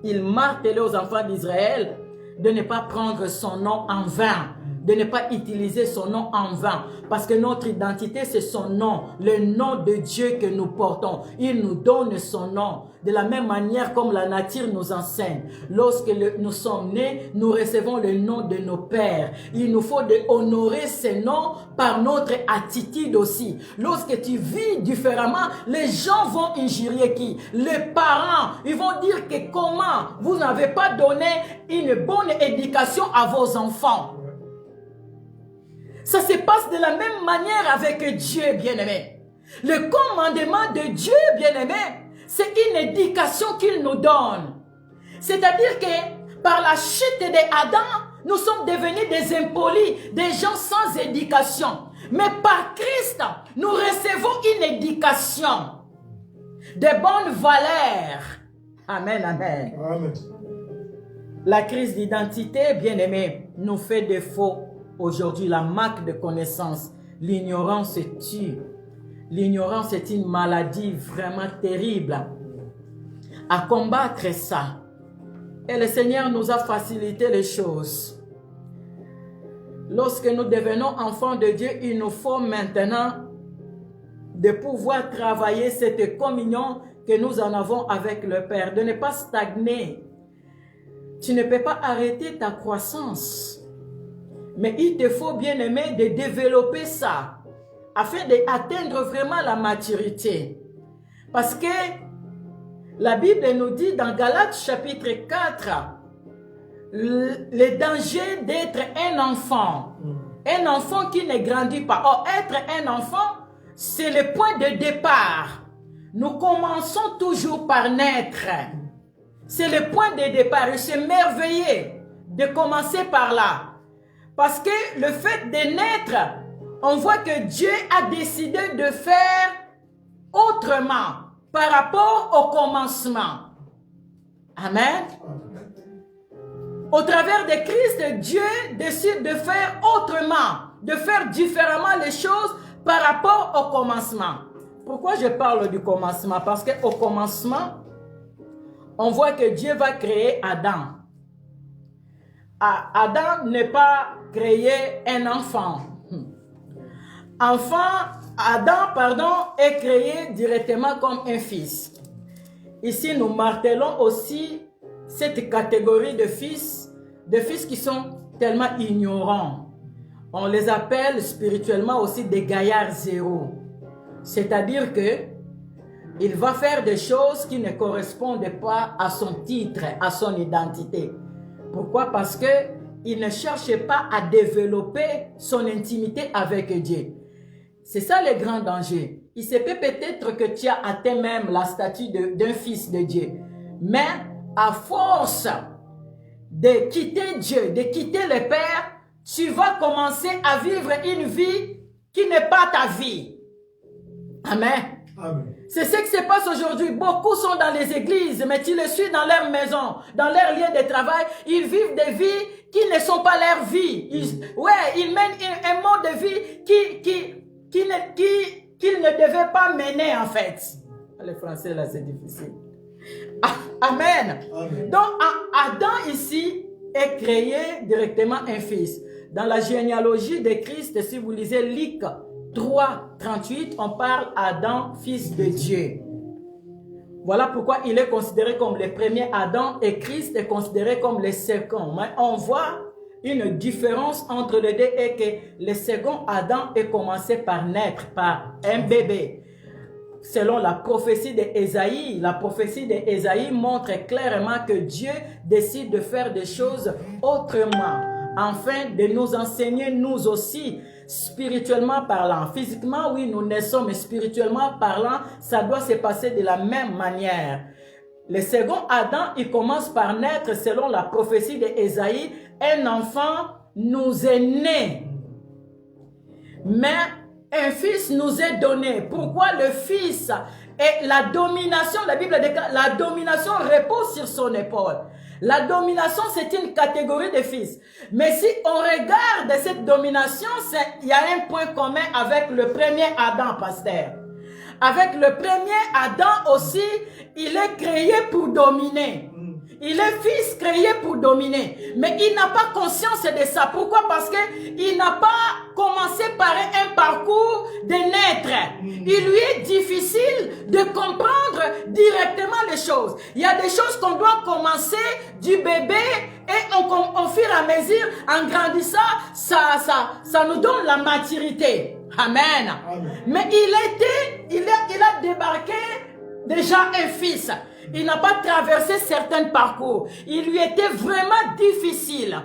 il martelait aux enfants d'Israël de ne pas prendre son nom en vain, de ne pas utiliser son nom en vain, parce que notre identité, c'est son nom, le nom de Dieu que nous portons. Il nous donne son nom, de la même manière comme la nature nous enseigne. Lorsque nous sommes nés, nous recevons le nom de nos pères. Il nous faut honorer ces noms par notre attitude aussi. Lorsque tu vis différemment, les gens vont injurier qui? Les parents. Ils vont dire que comment vous n'avez pas donné une bonne éducation à vos enfants. Ça se passe de la même manière avec Dieu, bien-aimé. Le commandement de Dieu, bien-aimé, c'est une éducation qu'il nous donne. C'est-à-dire que par la chute d'Adam, nous sommes devenus des impolis, des gens sans éducation. Mais par Christ, nous recevons une éducation de bonnes valeurs. Amen, amen. Amen. La crise d'identité, bien-aimé, nous fait défaut. Aujourd'hui, la manque de connaissance, l'ignorance tue. L'ignorance est une maladie vraiment terrible. À combattre ça. Et le Seigneur nous a facilité les choses. Lorsque nous devenons enfants de Dieu, il nous faut maintenant de pouvoir travailler cette communion que nous en avons avec le Père, de ne pas stagner. Tu ne peux pas arrêter ta croissance. Mais il te faut, bien aimé, de développer ça afin d'atteindre vraiment la maturité. Parce que la Bible nous dit dans Galates chapitre 4, le danger d'être un enfant qui ne grandit pas. Or, être un enfant, c'est le point de départ. Nous commençons toujours par naître. C'est le point de départ. Et c'est merveilleux de commencer par là. Parce que le fait de naître, on voit que Dieu a décidé de faire autrement par rapport au commencement. Amen. Au travers de Christ, Dieu décide de faire autrement, de faire différemment les choses par rapport au commencement. Pourquoi je parle du commencement? Parce qu'au commencement, on voit que Dieu va créer Adam. Adam n'est pas créé un enfant. Adam, est créé directement comme un fils. Ici, nous martelons aussi cette catégorie de fils qui sont tellement ignorants. On les appelle spirituellement aussi des gaillards zéro. C'est-à-dire que il va faire des choses qui ne correspondent pas à son titre, à son identité. Pourquoi? Parce que il ne cherche pas à développer son intimité avec Dieu. C'est ça le grand danger. Il se peut peut-être que tu as atteint même la statue d'un fils de Dieu. Mais à force de quitter Dieu, de quitter le Père, tu vas commencer à vivre une vie qui n'est pas ta vie. Amen. C'est ce qui se passe aujourd'hui. Beaucoup sont dans les églises, mais tu les suis dans leur maison, dans leur lieu de travail. Ils vivent des vies qui ne sont pas leur vie. Ils mènent un mode de vie qu'ils ne devaient pas mener en fait. Les Français là, c'est difficile. Amen. Donc Adam ici est créé directement un fils. Dans la généalogie de Christ, si vous lisez Luc 3, 38, on parle Adam, fils de Dieu. Voilà pourquoi il est considéré comme le premier Adam et Christ est considéré comme le second. Mais on voit une différence entre les deux et que le second Adam est commencé par naître, par un bébé. Selon la prophétie d'Ésaïe, la prophétie d'Ésaïe montre clairement que Dieu décide de faire des choses autrement, afin de nous enseigner nous aussi, spirituellement parlant. Physiquement, oui, nous naissons, mais spirituellement parlant, ça doit se passer de la même manière. Le second Adam, il commence par naître selon la prophétie d'Ésaïe. Un enfant nous est né. Mais un fils nous est donné. Pourquoi le fils et la domination, la Bible déclare, la domination repose sur son épaule. La domination, c'est une catégorie de fils. Mais si on regarde cette domination, il y a un point commun avec le premier Adam, pasteur. Avec le premier Adam aussi, il est créé pour dominer. Il est fils créé pour dominer. Mais il n'a pas conscience de ça. Pourquoi? Parce qu'il n'a pas commencé par un parcours de naître. Il lui est difficile de comprendre directement les choses. Il y a des choses qu'on doit commencer du bébé et au fur et à mesure, en grandissant, ça nous donne la maturité. Amen. Mais il a débarqué déjà un fils. Il n'a pas traversé certains parcours. Il lui était vraiment difficile.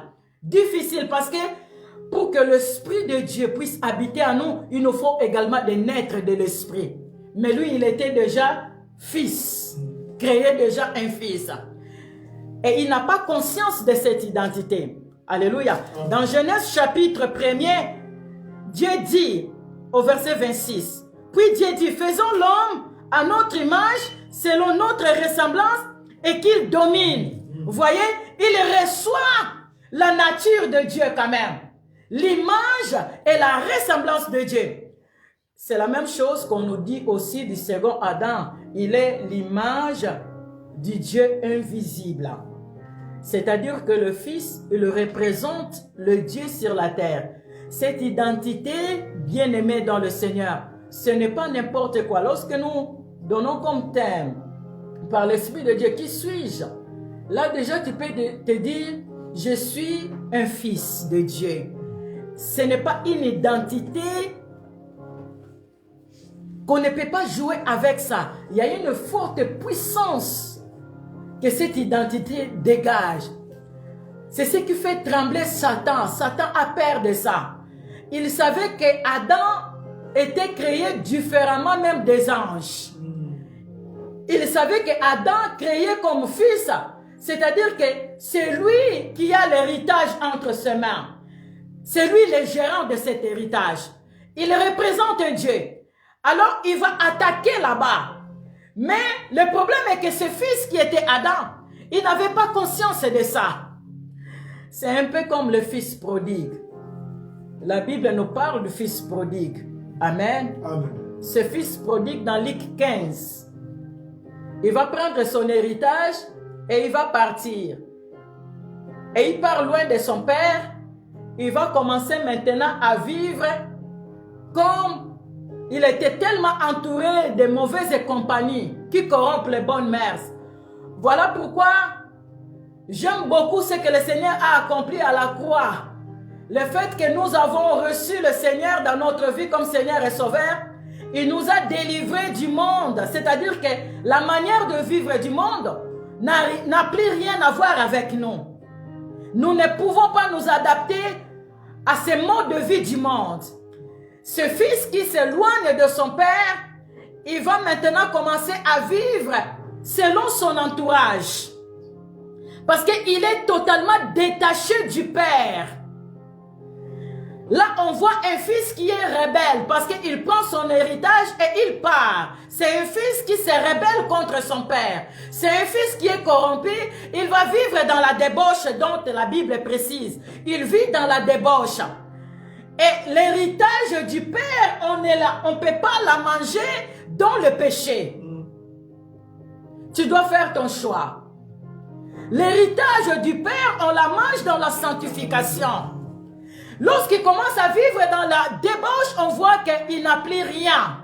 Difficile parce que pour que l'Esprit de Dieu puisse habiter en nous, il nous faut également de naître de l'Esprit. Mais lui, il était déjà fils. Créé déjà un fils. Et il n'a pas conscience de cette identité. Alléluia. Dans Genèse chapitre 1er, Dieu dit au verset 26, « Puis Dieu dit, faisons l'homme à notre image, selon notre ressemblance, et qu'il domine. » Vous voyez, il reçoit la nature de Dieu quand même. L'image et la ressemblance de Dieu. C'est la même chose qu'on nous dit aussi du second Adam. Il est l'image du Dieu invisible. C'est-à-dire que le Fils, il représente le Dieu sur la terre. Cette identité, bien-aimée dans le Seigneur, ce n'est pas n'importe quoi. Lorsque nous donnons comme thème, par l'Esprit de Dieu, qui suis-je? Là déjà tu peux te dire, je suis un fils de Dieu. Ce n'est pas une identité qu'on ne peut pas jouer avec ça. Il y a une forte puissance que cette identité dégage. C'est ce qui fait trembler Satan. Satan a peur de ça. Il savait que Adam était créé différemment même des anges. Il savait que Adam créé comme fils, c'est-à-dire que c'est lui qui a l'héritage entre ses mains. C'est lui le gérant de cet héritage. Il représente Dieu. Alors il va attaquer là-bas. Mais le problème est que ce fils qui était Adam, il n'avait pas conscience de ça. C'est un peu comme le fils prodigue. La Bible nous parle du fils prodigue. Amen. Amen. Ce fils prodigue dans Luc 15. Il va prendre son héritage et il va partir. Et il part loin de son père. Il va commencer maintenant à vivre comme il était tellement entouré de mauvaises compagnies qui corrompent les bonnes mœurs. Voilà pourquoi j'aime beaucoup ce que le Seigneur a accompli à la croix. Le fait que nous avons reçu le Seigneur dans notre vie comme Seigneur et Sauveur, il nous a délivrés du monde. C'est-à-dire que la manière de vivre du monde n'a plus rien à voir avec nous. Nous ne pouvons pas nous adapter à ce mode de vie du monde. Ce fils qui s'éloigne de son père, il va maintenant commencer à vivre selon son entourage. Parce qu'il est totalement détaché du père. Là, on voit un fils qui est rebelle parce qu'il prend son héritage et il part. C'est un fils qui se rebelle contre son père. C'est un fils qui est corrompu. Il va vivre dans la débauche dont la Bible précise. Il vit dans la débauche. Et l'héritage du père, on ne peut pas la manger dans le péché. Tu dois faire ton choix. L'héritage du père, on la mange dans la sanctification. Lorsqu'il commence à vivre dans la débauche, on voit qu'il n'a plus rien.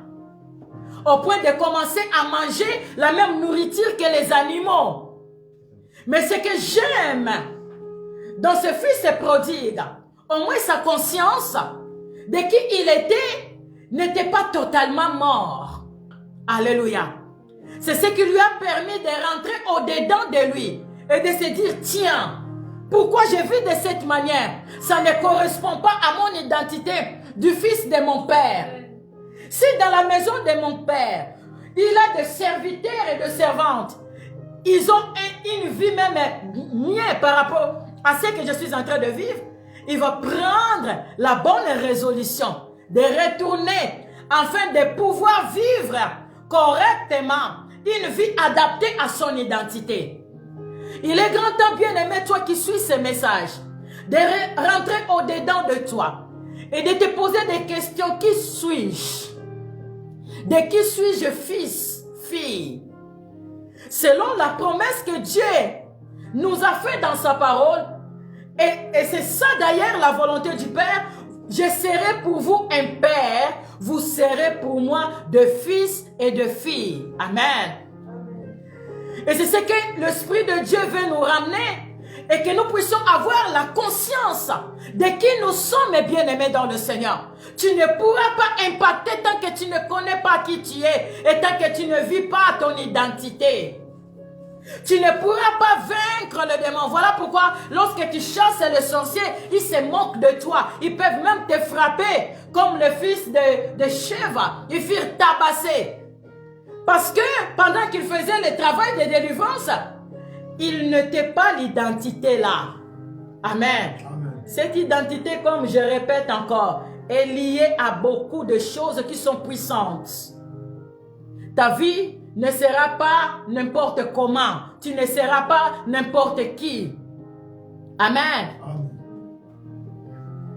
Au point de commencer à manger la même nourriture que les animaux. Mais ce que j'aime dans ce fils prodigue, au moins sa conscience de qui il était n'était pas totalement mort. Alléluia. C'est ce qui lui a permis de rentrer au-dedans de lui et de se dire, tiens, pourquoi je vis de cette manière? Ça ne correspond pas à mon identité du fils de mon père. Si dans la maison de mon père, il a des serviteurs et des servantes, ils ont une vie même mieux par rapport à ce que je suis en train de vivre, il va prendre la bonne résolution de retourner afin de pouvoir vivre correctement une vie adaptée à son identité. Il est grand temps, bien-aimé, toi qui suis ce message, de rentrer au-dedans de toi et de te poser des questions. Qui suis-je? De qui suis-je fils, fille? Selon la promesse que Dieu nous a faite dans sa parole, et c'est ça d'ailleurs la volonté du Père, je serai pour vous un père, vous serez pour moi de fils et de filles. Amen. Et c'est ce que l'Esprit de Dieu veut nous ramener et que nous puissions avoir la conscience de qui nous sommes, bien-aimés dans le Seigneur. Tu ne pourras pas impacter tant que tu ne connais pas qui tu es et tant que tu ne vis pas ton identité. Tu ne pourras pas vaincre le démon. Voilà pourquoi lorsque tu chasses les sorciers, ils se moquent de toi. Ils peuvent même te frapper comme le fils de Sheva. Ils firent tabasser. Parce que pendant qu'il faisait le travail de délivrance, il n'était pas l'identité là. Amen. Amen. Cette identité, comme je répète encore, est liée à beaucoup de choses qui sont puissantes. Ta vie ne sera pas n'importe comment. Tu ne seras pas n'importe qui. Amen. Amen.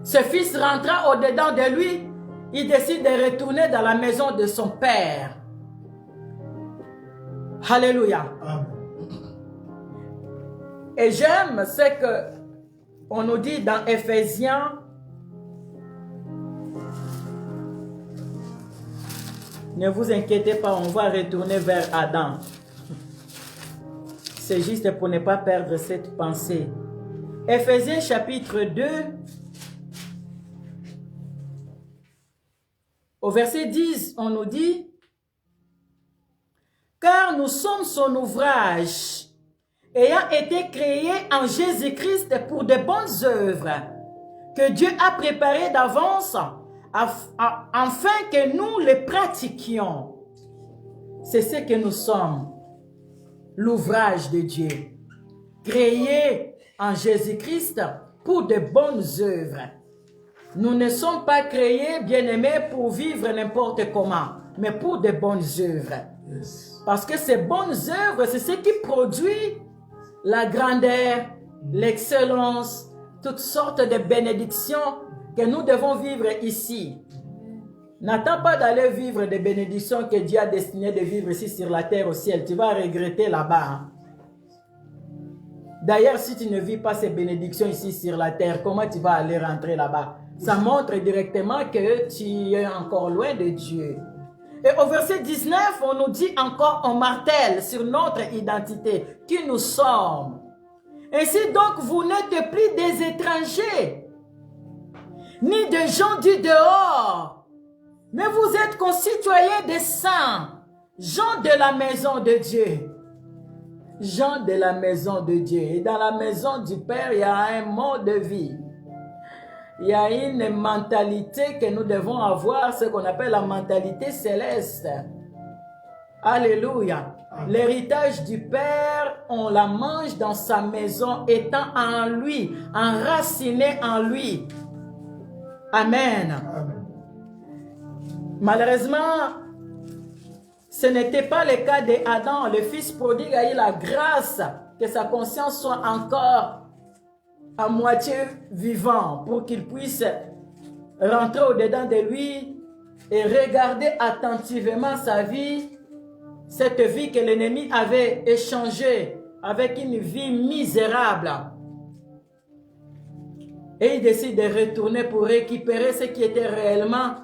Ce fils rentra au-dedans de lui. Il décide de retourner dans la maison de son père. Alléluia. Amen. Et j'aime ce que on nous dit dans Éphésiens. Ne vous inquiétez pas, on va retourner vers Adam. C'est juste pour ne pas perdre cette pensée. Éphésiens chapitre 2, au verset 10, on nous dit: car nous sommes son ouvrage, ayant été créés en Jésus-Christ pour de bonnes œuvres, que Dieu a préparées d'avance, afin que nous les pratiquions. C'est ce que nous sommes, l'ouvrage de Dieu, créé en Jésus-Christ pour de bonnes œuvres. Nous ne sommes pas créés, bien-aimés, pour vivre n'importe comment, mais pour de bonnes œuvres. Yes. Parce que ces bonnes œuvres, c'est ce qui produit la grandeur, l'excellence, toutes sortes de bénédictions que nous devons vivre ici. N'attends pas d'aller vivre des bénédictions que Dieu a destinées de vivre ici sur la terre au ciel. Tu vas regretter là-bas. D'ailleurs, si tu ne vis pas ces bénédictions ici sur la terre, comment tu vas aller rentrer là-bas? Ça montre directement que tu es encore loin de Dieu. Et au verset 19, on nous dit encore, on martèle sur notre identité, qui nous sommes. Ainsi donc, vous n'êtes plus des étrangers, ni des gens du dehors, mais vous êtes concitoyens des saints, gens de la maison de Dieu. Gens de la maison de Dieu. Et dans la maison du Père, il y a un mode de vie. Il y a une mentalité que nous devons avoir, ce qu'on appelle la mentalité céleste. Alléluia. L'héritage du Père, on la mange dans sa maison, étant en lui, enraciné en lui. Amen. Amen. Malheureusement, ce n'était pas le cas d'Adam. Le fils prodigue a eu la grâce que sa conscience soit encore à moitié vivant pour qu'il puisse rentrer au-dedans de lui et regarder attentivement sa vie, cette vie que l'ennemi avait échangée avec une vie misérable. Et il décide de retourner pour récupérer ce qui était réellement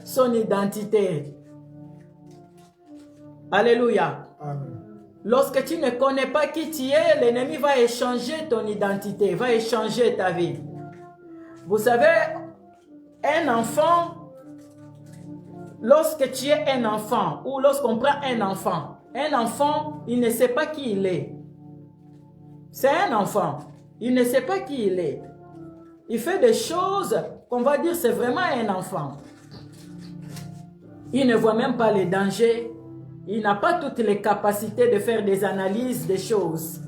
son identité. Alléluia. Amen. Lorsque tu ne connais pas qui tu es, l'ennemi va échanger ton identité, va échanger ta vie. Vous savez, un enfant, lorsque tu es un enfant, ou lorsqu'on prend un enfant, il ne sait pas qui il est. C'est un enfant, il ne sait pas qui il est. Il fait des choses qu'on va dire c'est vraiment un enfant. Il ne voit même pas les dangers. Il n'a pas toutes les capacités de faire des analyses des choses.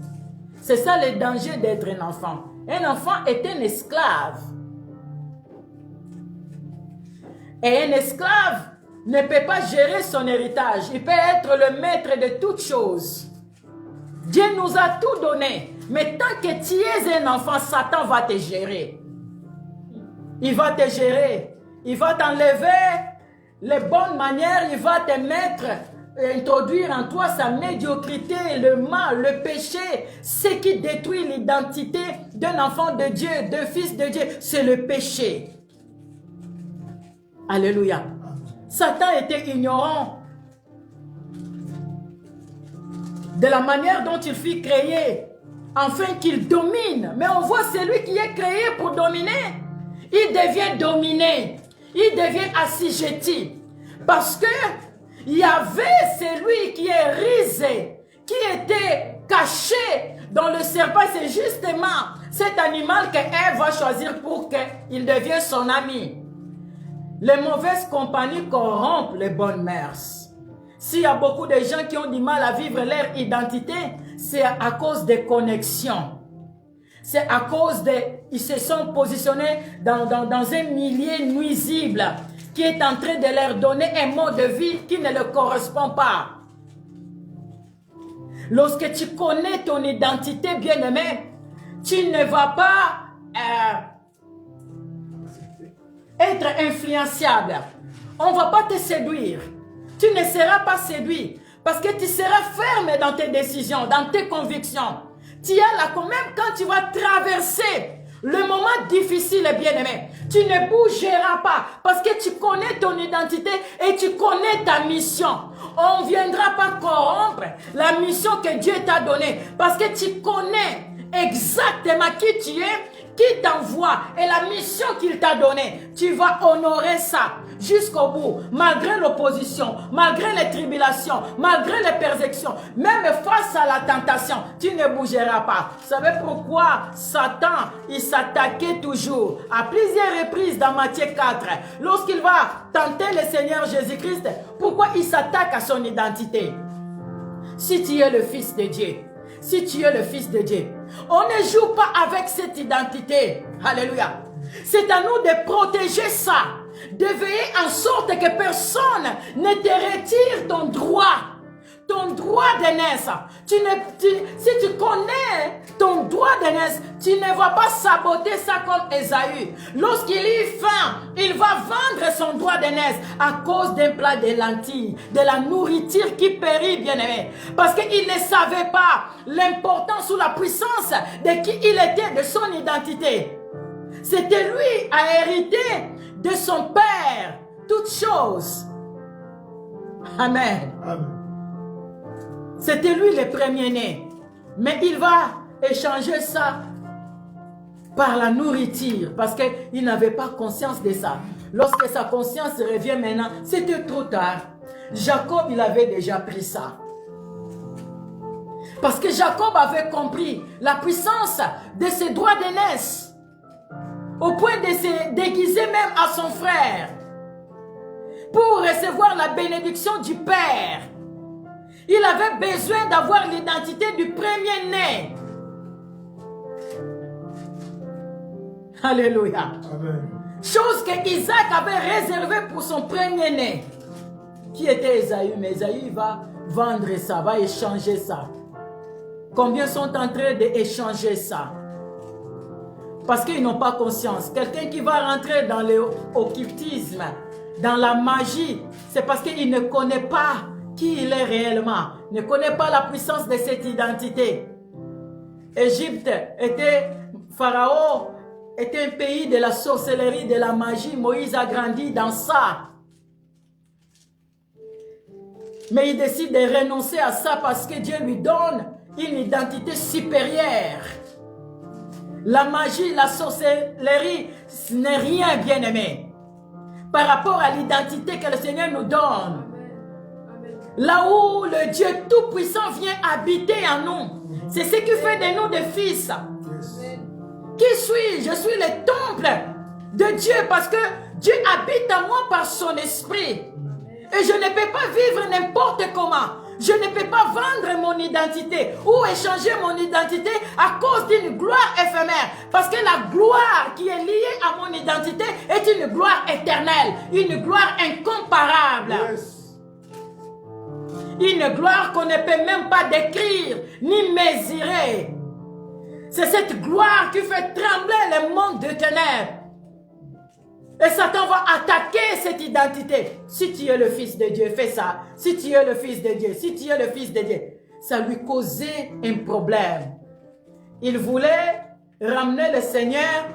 C'est ça le danger d'être un enfant. Un enfant est un esclave. Et un esclave ne peut pas gérer son héritage. Il peut être le maître de toutes choses. Dieu nous a tout donné. Mais tant que tu es un enfant, Satan va te gérer. Il va te gérer. Il va t'enlever les bonnes manières. Il va te mettre, introduire en toi sa médiocrité, le mal, le péché. Ce qui détruit l'identité d'un enfant de Dieu, d'un fils de Dieu, c'est le péché. Alléluia. Satan était ignorant de la manière dont il fut créé, afin qu'il domine. Mais on voit celui qui est créé pour dominer. Il devient dominé. Il devient assujetti. Parce que il y avait celui qui est risé, qui était caché dans le serpent. C'est justement cet animal que Ève va choisir pour qu'il devienne son ami. Les mauvaises compagnies corrompent les bonnes mœurs. S'il y a beaucoup de gens qui ont du mal à vivre leur identité, c'est à cause des connexions. C'est à cause ils se sont positionnés dans un milieu nuisible qui est en train de leur donner un mode de vie qui ne leur correspond pas. Lorsque tu connais ton identité, bien-aimé, tu ne vas pas être influençable. On ne va pas te séduire. Tu ne seras pas séduit parce que tu seras ferme dans tes décisions, dans tes convictions. Tu es là quand même quand tu vas traverser le moment difficile, bien-aimé. Tu ne bougeras pas parce que tu connais ton identité et tu connais ta mission. On ne viendra pas corrompre la mission que Dieu t'a donnée parce que tu connais exactement qui tu es, qui t'envoie et la mission qu'il t'a donnée. Tu vas honorer ça jusqu'au bout, malgré l'opposition, malgré les tribulations, malgré les persécutions, même face à la tentation, tu ne bougeras pas. Vous savez pourquoi Satan, il s'attaquait toujours à plusieurs reprises dans Matthieu 4, lorsqu'il va tenter le Seigneur Jésus-Christ, pourquoi il s'attaque à son identité? Si tu es le Fils de Dieu, si tu es le Fils de Dieu, on ne joue pas avec cette identité. Alléluia. C'est à nous de protéger ça, de veiller en sorte que personne ne te retire ton droit d'aînesse. Si tu connais ton droit d'aînesse, tu ne vas pas saboter ça comme Ésaü. Lorsqu'il est faim, il va vendre son droit d'aînesse à cause d'un plat de lentilles, de la nourriture qui périt, bien-aimé. Parce qu'il ne savait pas l'importance ou la puissance de qui il était, de son identité. C'était lui à hériter de son père toutes choses. Amen. Amen. C'était lui le premier-né. Mais il va échanger ça par la nourriture. Parce qu'il n'avait pas conscience de ça. Lorsque sa conscience revient maintenant, c'était trop tard. Jacob, il avait déjà pris ça. Parce que Jacob avait compris la puissance de ses droits d'aînesse. Au point de se déguiser même à son frère. Pour recevoir la bénédiction du Père. Il avait besoin d'avoir l'identité du premier-né. Alléluia. Amen. Chose que Isaac avait réservée pour son premier-né, qui était Ésaü. Mais Ésaü va vendre ça, va échanger ça. Combien sont en train d'échanger ça? Parce qu'ils n'ont pas conscience. Quelqu'un qui va rentrer dans l'occultisme, dans la magie, c'est parce qu'il ne connaît pas qui il est réellement, ne connaît pas la puissance de cette identité. Égypte était, Pharaon était un pays de la sorcellerie, de la magie. Moïse a grandi dans ça. Mais il décide de renoncer à ça parce que Dieu lui donne une identité supérieure. La magie, la sorcellerie, ce n'est rien, bien-aimé, par rapport à l'identité que le Seigneur nous donne. Là où le Dieu Tout-Puissant vient habiter en nous, c'est ce qui fait de nous des fils. Qui suis-je? Je suis le temple de Dieu parce que Dieu habite en moi par son esprit. Et je ne peux pas vivre n'importe comment. Je ne peux pas vendre mon identité ou échanger mon identité à cause d'une gloire éphémère. Parce que la gloire qui est liée à mon identité est une gloire éternelle, une gloire incomparable. Une gloire qu'on ne peut même pas décrire ni mesurer. C'est cette gloire qui fait trembler le monde de ténèbres. Et Satan va attaquer cette identité. Si tu es le fils de Dieu, fais ça. Si tu es le fils de Dieu, si tu es le fils de Dieu. Ça lui causait un problème. Il voulait ramener le Seigneur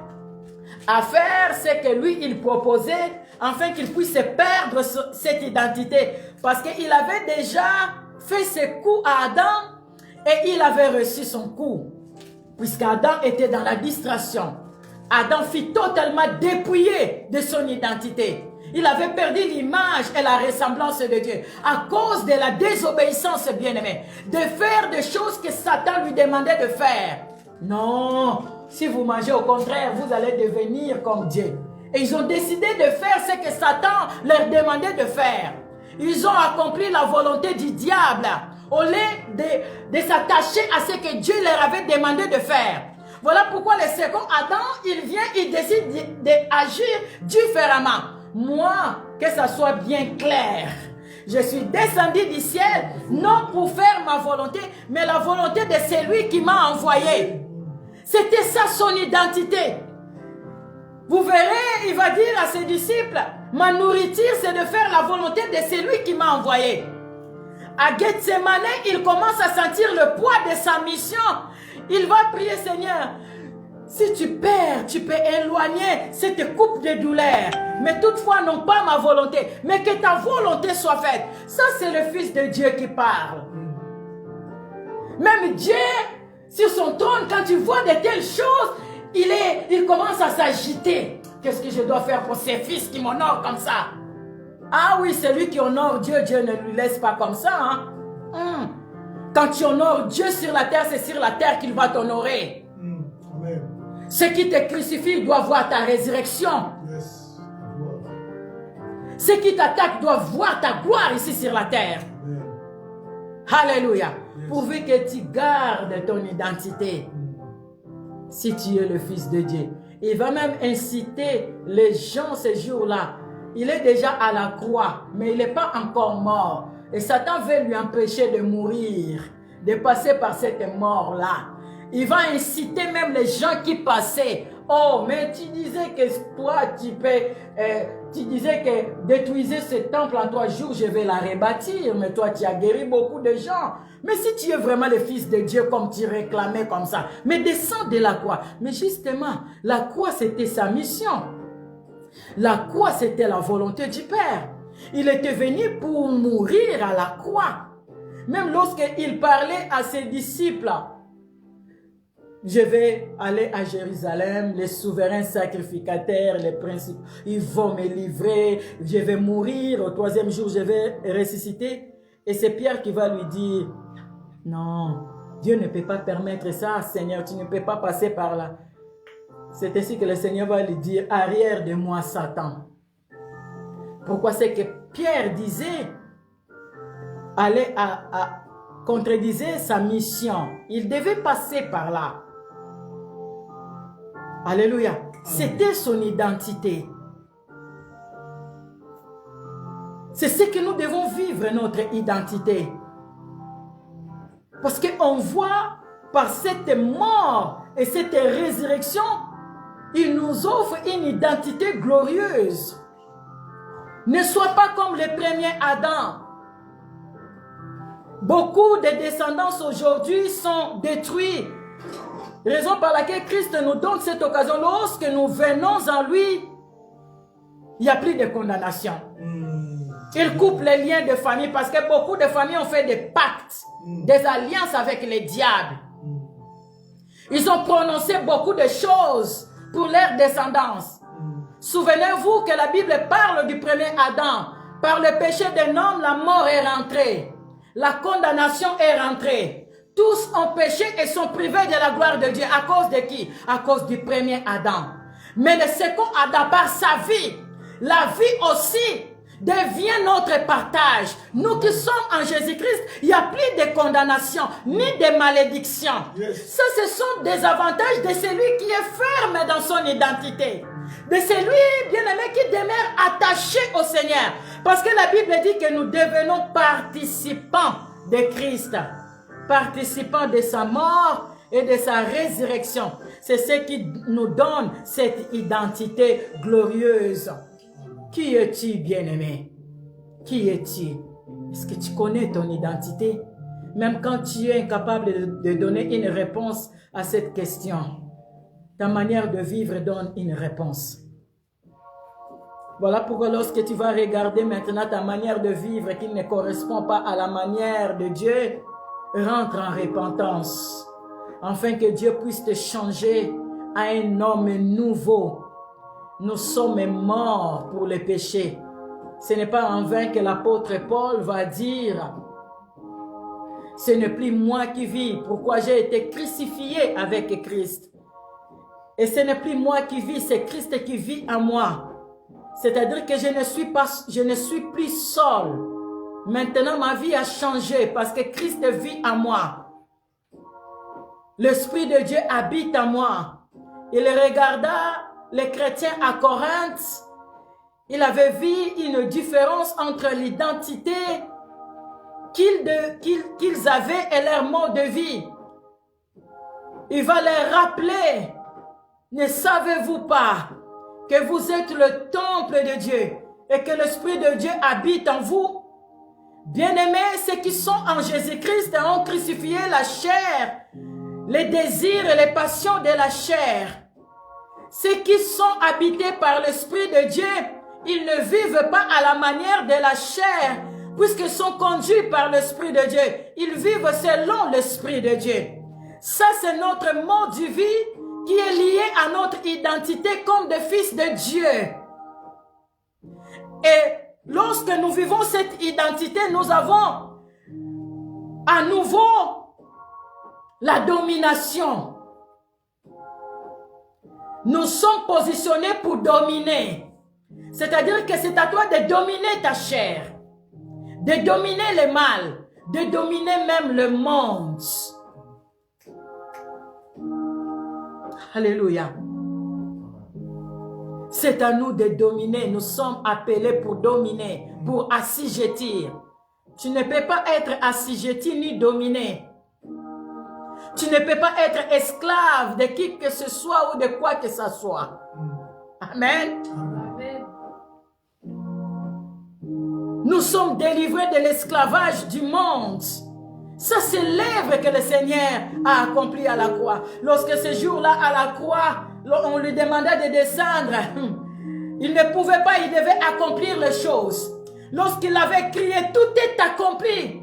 à faire ce que lui, il proposait, afin qu'il puisse perdre cette identité. Parce qu'il avait déjà fait ses coups à Adam et il avait reçu son coup. Puisqu'Adam était dans la distraction. Adam fut totalement dépouillé de son identité. Il avait perdu l'image et la ressemblance de Dieu à cause de la désobéissance, bien-aimée, de faire des choses que Satan lui demandait de faire. Non, si vous mangez au contraire, vous allez devenir comme Dieu. Et ils ont décidé de faire ce que Satan leur demandait de faire. Ils ont accompli la volonté du diable au lieu de s'attacher à ce que Dieu leur avait demandé de faire. Voilà pourquoi le second Adam, il vient, il décide d'agir différemment. Moi, que ça soit bien clair, je suis descendu du ciel, non pour faire ma volonté, mais la volonté de celui qui m'a envoyé. C'était ça son identité. Vous verrez, il va dire à ses disciples, ma nourriture, c'est de faire la volonté de celui qui m'a envoyé. À Gethsemane, il commence à sentir le poids de sa mission. Il va prier, Seigneur, si tu perds, tu peux éloigner cette coupe de douleur. Mais toutefois, non pas ma volonté, mais que ta volonté soit faite. Ça, c'est le Fils de Dieu qui parle. Même Dieu, sur son trône, quand tu vois de telles choses, il commence à s'agiter. Qu'est-ce que je dois faire pour ces fils qui m'honorent comme ça? Ah oui, celui qui honore Dieu, Dieu ne lui laisse pas comme ça. Hein? Quand tu honores Dieu sur la terre, c'est sur la terre qu'il va t'honorer. Ceux qui te crucifient doivent voir ta résurrection. Yes. Ceux qui t'attaquent doivent voir ta gloire ici sur la terre. Amen. Alléluia. Yes. Pourvu que tu gardes ton identité. Si tu es le Fils de Dieu. Il va même inciter les gens ce jour-là. Il est déjà à la croix, mais il n'est pas encore mort. Et Satan veut lui empêcher de mourir, de passer par cette mort-là. Il va inciter même les gens qui passaient. Oh, mais tu disais que toi, tu disais que détruisez ce temple en 3 jours, je vais la rebâtir. Mais toi, tu as guéri beaucoup de gens. Mais si tu es vraiment le Fils de Dieu, comme tu réclamais comme ça, mais descends de la croix. Mais justement, la croix, c'était sa mission. La croix, c'était la volonté du Père. Il était venu pour mourir à la croix. Même lorsqu'il parlait à ses disciples, je vais aller à Jérusalem, les souverains sacrificateurs, les principes, ils vont me livrer, je vais mourir, au 3e jour je vais ressusciter. Et c'est Pierre qui va lui dire, non, Dieu ne peut pas permettre ça, Seigneur, tu ne peux pas passer par là. C'est ainsi que le Seigneur va lui dire, arrière de moi, Satan. Pourquoi? C'est que Pierre disait, contredisait sa mission. Il devait passer par là. Alléluia. C'était son identité. C'est ce que nous devons vivre, notre identité. Parce qu'on voit par cette mort et cette résurrection, il nous offre une identité glorieuse. Ne sois pas comme le premier Adam. Beaucoup de descendants aujourd'hui sont détruits. Raison par laquelle Christ nous donne cette occasion. Lorsque nous venons en lui, il n'y a plus de condamnation. Il coupe les liens de famille parce que beaucoup de familles ont fait des pactes, des alliances avec les diables. Ils ont prononcé beaucoup de choses pour leur descendance. Souvenez-vous que la Bible parle du premier Adam. Par le péché d'un homme, la mort est rentrée. La condamnation est rentrée. Tous ont péché et sont privés de la gloire de Dieu. À cause de qui? À cause du premier Adam. Mais le second Adam, par sa vie, la vie aussi devient notre partage. Nous qui sommes en Jésus-Christ, il n'y a plus de condamnation, ni de malédiction. Ça, ce sont des avantages de celui qui est ferme dans son identité. De celui, bien-aimé, qui demeure attaché au Seigneur. Parce que la Bible dit que nous devenons participants de Christ. Participants de sa mort et de sa résurrection. C'est ce qui nous donne cette identité glorieuse. Qui es-tu, bien-aimé? Qui es-tu? Est-ce que tu connais ton identité? Même quand tu es incapable de donner une réponse à cette question, ta manière de vivre donne une réponse. Voilà pourquoi lorsque tu vas regarder maintenant ta manière de vivre qui ne correspond pas à la manière de Dieu, rentre en repentance, afin que Dieu puisse te changer à un homme nouveau. Nous sommes morts pour le péché. Ce n'est pas en vain que l'apôtre Paul va dire: ce n'est plus moi qui vis, pourquoi j'ai été crucifié avec Christ. Et ce n'est plus moi qui vis, c'est Christ qui vit en moi. C'est-à-dire que je ne suis plus seul. Maintenant, ma vie a changé parce que Christ vit en moi. L'Esprit de Dieu habite en moi. Il regarda les chrétiens à Corinthe. Il avait vu une différence entre l'identité qu'ils avaient et leur mode de vie. Il va leur rappeler: ne savez-vous pas que vous êtes le temple de Dieu et que l'Esprit de Dieu habite en vous? Bien-aimés, ceux qui sont en Jésus-Christ ont crucifié la chair, les désirs et les passions de la chair. Ceux qui sont habités par l'Esprit de Dieu, ils ne vivent pas à la manière de la chair, puisqu'ils sont conduits par l'Esprit de Dieu. Ils vivent selon l'Esprit de Dieu. Ça, c'est notre mode de vie qui est lié à notre identité comme des fils de Dieu. Et lorsque nous vivons cette identité, nous avons à nouveau la domination. Nous sommes positionnés pour dominer. C'est-à-dire que c'est à toi de dominer ta chair, de dominer le mal, de dominer même le monde. Alléluia. C'est à nous de dominer. Nous sommes appelés pour dominer, pour assujettir. Tu ne peux pas être assujetti ni dominé. Tu ne peux pas être esclave de qui que ce soit ou de quoi que ce soit. Amen. Amen. Nous sommes délivrés de l'esclavage du monde. Ça, c'est l'œuvre que le Seigneur a accomplie à la croix. Lorsque ce jour-là, à la croix, on lui demandait de descendre, il ne pouvait pas, il devait accomplir les choses. Lorsqu'il avait crié, tout est accompli.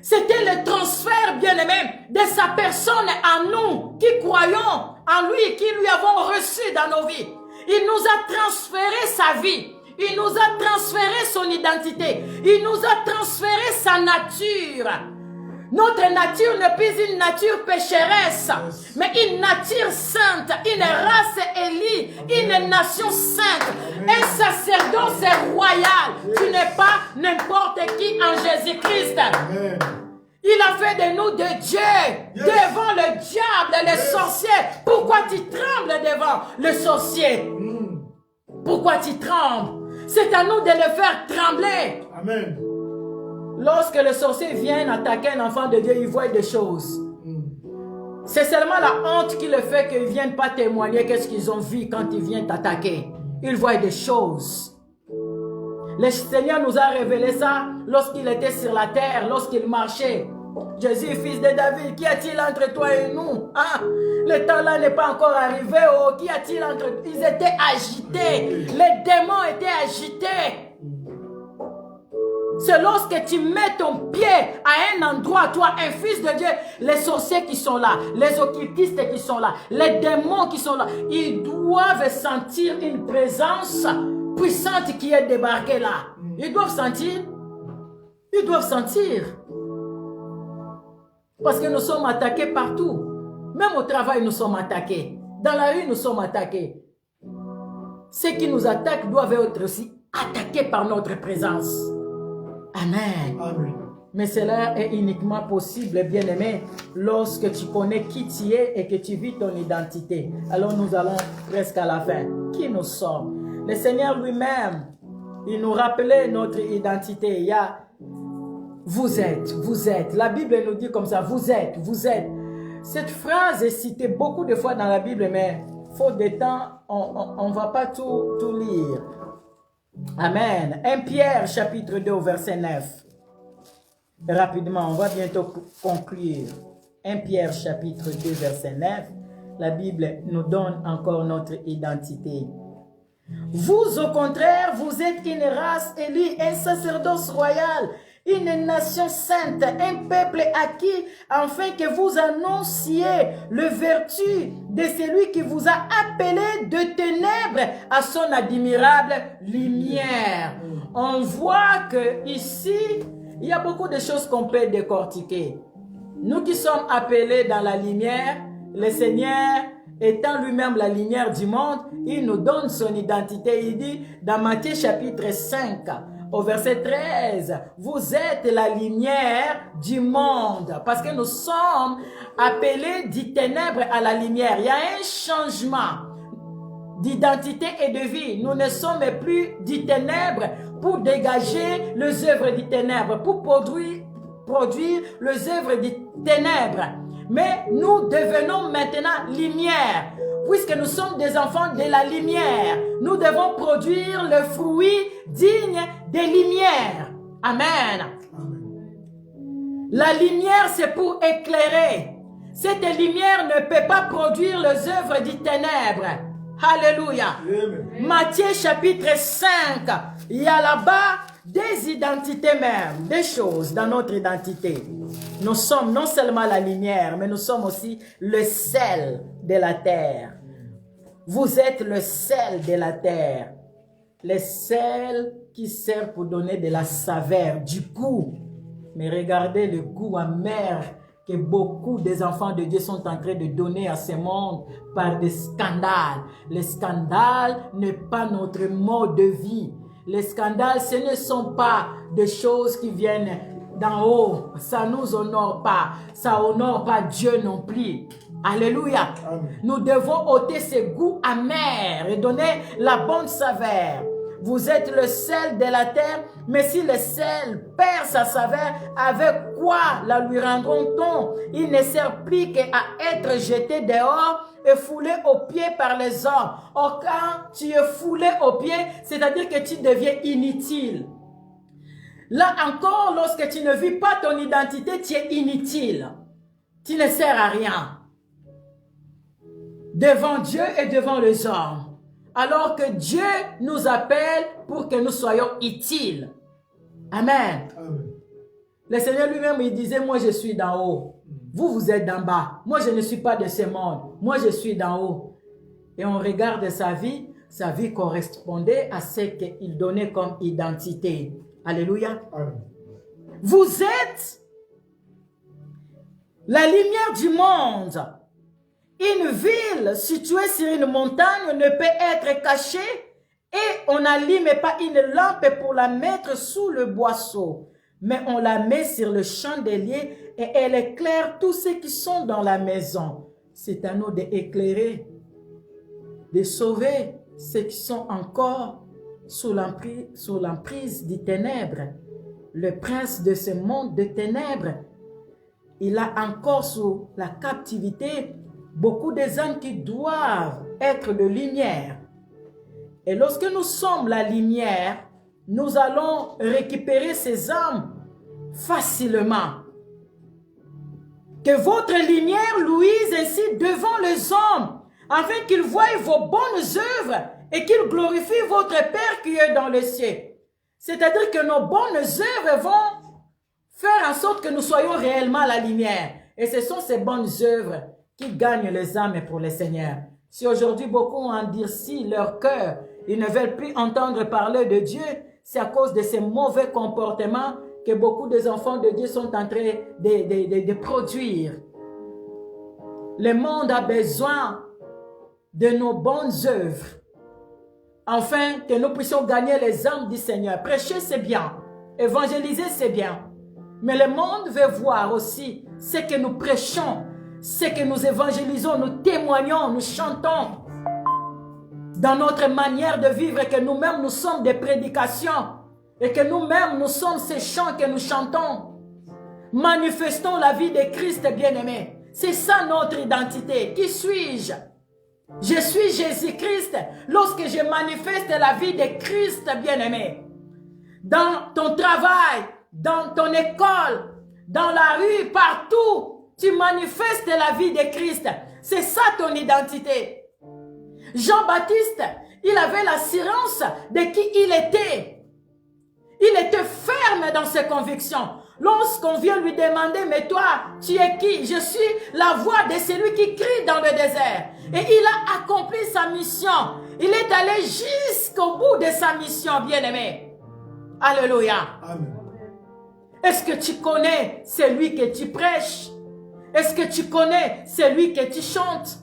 C'était le transfert, bien-aimé, de sa personne à nous, qui croyons en lui, qui lui avons reçu dans nos vies. Il nous a transféré sa vie. Il nous a transféré son identité. Il nous a transféré sa nature. Notre nature n'est plus une nature pécheresse, mais une nature sainte, une race élie, une nation sainte, un sacerdoce royal. Tu n'es pas n'importe qui en Jésus-Christ. Il a fait de nous des dieux devant le diable et les sorciers. Pourquoi tu trembles devant le sorcier? Pourquoi tu trembles? C'est à nous de le faire trembler. Amen. Lorsque le sorcier vient attaquer un enfant de Dieu, il voit des choses. C'est seulement la honte qui le fait qu'ils ne viennent pas témoigner qu'est-ce qu'ils ont vu quand ils viennent t'attaquer. Ils voient des choses. Le Seigneur nous a révélé ça lorsqu'il était sur la terre, lorsqu'il marchait. Jésus, fils de David, qu'y a-t-il entre toi et nous? Hein? Le temps là n'est pas encore arrivé. Oh, qu'y a-t-il entre... Ils étaient agités. Les démons étaient agités. C'est lorsque tu mets ton pied à un endroit, toi, un fils de Dieu, les sorciers qui sont là, les occultistes qui sont là, les démons qui sont là, ils doivent sentir une présence puissante qui est débarquée là. Ils doivent sentir. Ils doivent sentir. Parce que nous sommes attaqués partout. Même au travail, nous sommes attaqués. Dans la rue, nous sommes attaqués. Ceux qui nous attaquent doivent être aussi attaqués par notre présence. Amen. Amen. Mais cela est uniquement possible, bien-aimé, lorsque tu connais qui tu es et que tu vis ton identité. Alors nous allons presque à la fin. Qui nous sommes? Le Seigneur lui-même, il nous rappelait notre identité. Il y a vous êtes. La Bible nous dit comme ça, vous êtes. Cette phrase est citée beaucoup de fois dans la Bible, mais faute de temps, on ne va pas tout lire. Amen. 1 Pierre chapitre 2 au verset 9. Rapidement, on va bientôt conclure. 1 Pierre chapitre 2 verset 9. La Bible nous donne encore notre identité. Vous, au contraire, vous êtes une race élue, un sacerdoce royal, une nation sainte, un peuple acquis, afin que vous annonciez le vertu de celui qui vous a appelé de ténèbres à son admirable lumière. On voit que ici, il y a beaucoup de choses qu'on peut décortiquer. Nous qui sommes appelés dans la lumière, le Seigneur étant lui-même la lumière du monde, il nous donne son identité. Il dit dans Matthieu chapitre 5, au verset 13, vous êtes la lumière du monde. Parce que nous sommes appelés du ténèbre à la lumière. Il y a un changement d'identité et de vie. Nous ne sommes plus du ténèbre pour dégager les œuvres du ténèbre, pour produire les œuvres du ténèbre. Mais nous devenons maintenant lumière. Puisque nous sommes des enfants de la lumière, nous devons produire le fruit digne des lumières. Amen. La lumière, c'est pour éclairer. Cette lumière ne peut pas produire les œuvres du ténèbre. Alléluia. Matthieu chapitre 5, il y a là-bas des identités même, des choses dans notre identité. Nous sommes non seulement la lumière, mais nous sommes aussi le sel de la terre. Vous êtes le sel de la terre. Le sel qui sert pour donner de la saveur, du goût. Mais regardez le goût amer que beaucoup des enfants de Dieu sont en train de donner à ce monde par des scandales. Les scandales n'est pas notre mode de vie. Les scandales, ce ne sont pas des choses qui viennent d'en haut. Ça ne nous honore pas. Ça honore pas Dieu non plus. Alléluia. Amen. Nous devons ôter ce goût amer et donner la bonne saveur. Vous êtes le sel de la terre, mais si le sel perd sa saveur, avec quoi la lui rendront-on? Il ne sert plus qu'à être jeté dehors et foulé aux pieds par les hommes. Or, quand tu es foulé aux pieds, c'est-à-dire que tu deviens inutile. Là encore, lorsque tu ne vis pas ton identité, tu es inutile. Tu ne sers à rien. Devant Dieu et devant les hommes. Alors que Dieu nous appelle pour que nous soyons utiles. Amen. Amen. Le Seigneur lui-même, il disait, moi je suis d'en haut. Vous, vous êtes d'en bas. Moi, je ne suis pas de ce monde. Moi, je suis d'en haut. Et on regarde sa vie correspondait à ce qu'il donnait comme identité. Alléluia. Amen. Vous êtes la lumière du monde. Une ville située sur une montagne ne peut être cachée et on n'allume pas une lampe pour la mettre sous le boisseau, mais on la met sur le chandelier et elle éclaire tous ceux qui sont dans la maison. C'est à nous d'éclairer, de sauver ceux qui sont encore sous l'emprise des ténèbres. Le prince de ce monde de ténèbres, il a encore sous la captivité beaucoup des âmes qui doivent être de lumière. Et lorsque nous sommes la lumière, nous allons récupérer ces âmes facilement. Que votre lumière luise ainsi devant les hommes, afin qu'ils voient vos bonnes œuvres et qu'ils glorifient votre Père qui est dans les cieux. C'est-à-dire que nos bonnes œuvres vont faire en sorte que nous soyons réellement la lumière. Et ce sont ces bonnes œuvres qui gagnent les âmes pour le Seigneur. Si aujourd'hui beaucoup ont endurci leur cœur, ils ne veulent plus entendre parler de Dieu, c'est à cause de ces mauvais comportements que beaucoup des enfants de Dieu sont en train de produire. Le monde a besoin de nos bonnes œuvres, afin que nous puissions gagner les âmes du Seigneur. Prêcher, c'est bien. Évangéliser, c'est bien. Mais le monde veut voir aussi ce que nous prêchons, ce que nous évangélisons, nous témoignons, nous chantons. Dans notre manière de vivre, que nous-mêmes nous sommes des prédications et que nous-mêmes nous sommes ces chants que nous chantons. Manifestons la vie de Christ bien-aimé. C'est ça notre identité. Qui suis-je? Je suis Jésus-Christ lorsque je manifeste la vie de Christ bien-aimé. Dans ton travail, dans ton école, dans la rue, partout, tu manifestes la vie de Christ. C'est ça ton identité. Jean-Baptiste, il avait l'assurance de qui il était. Il était ferme dans ses convictions. Lorsqu'on vient lui demander, mais toi, tu es qui? Je suis la voix de celui qui crie dans le désert. Et il a accompli sa mission. Il est allé jusqu'au bout de sa mission, bien-aimé. Alléluia. Amen. Est-ce que tu connais celui que tu prêches? Est-ce que tu connais celui que tu chantes?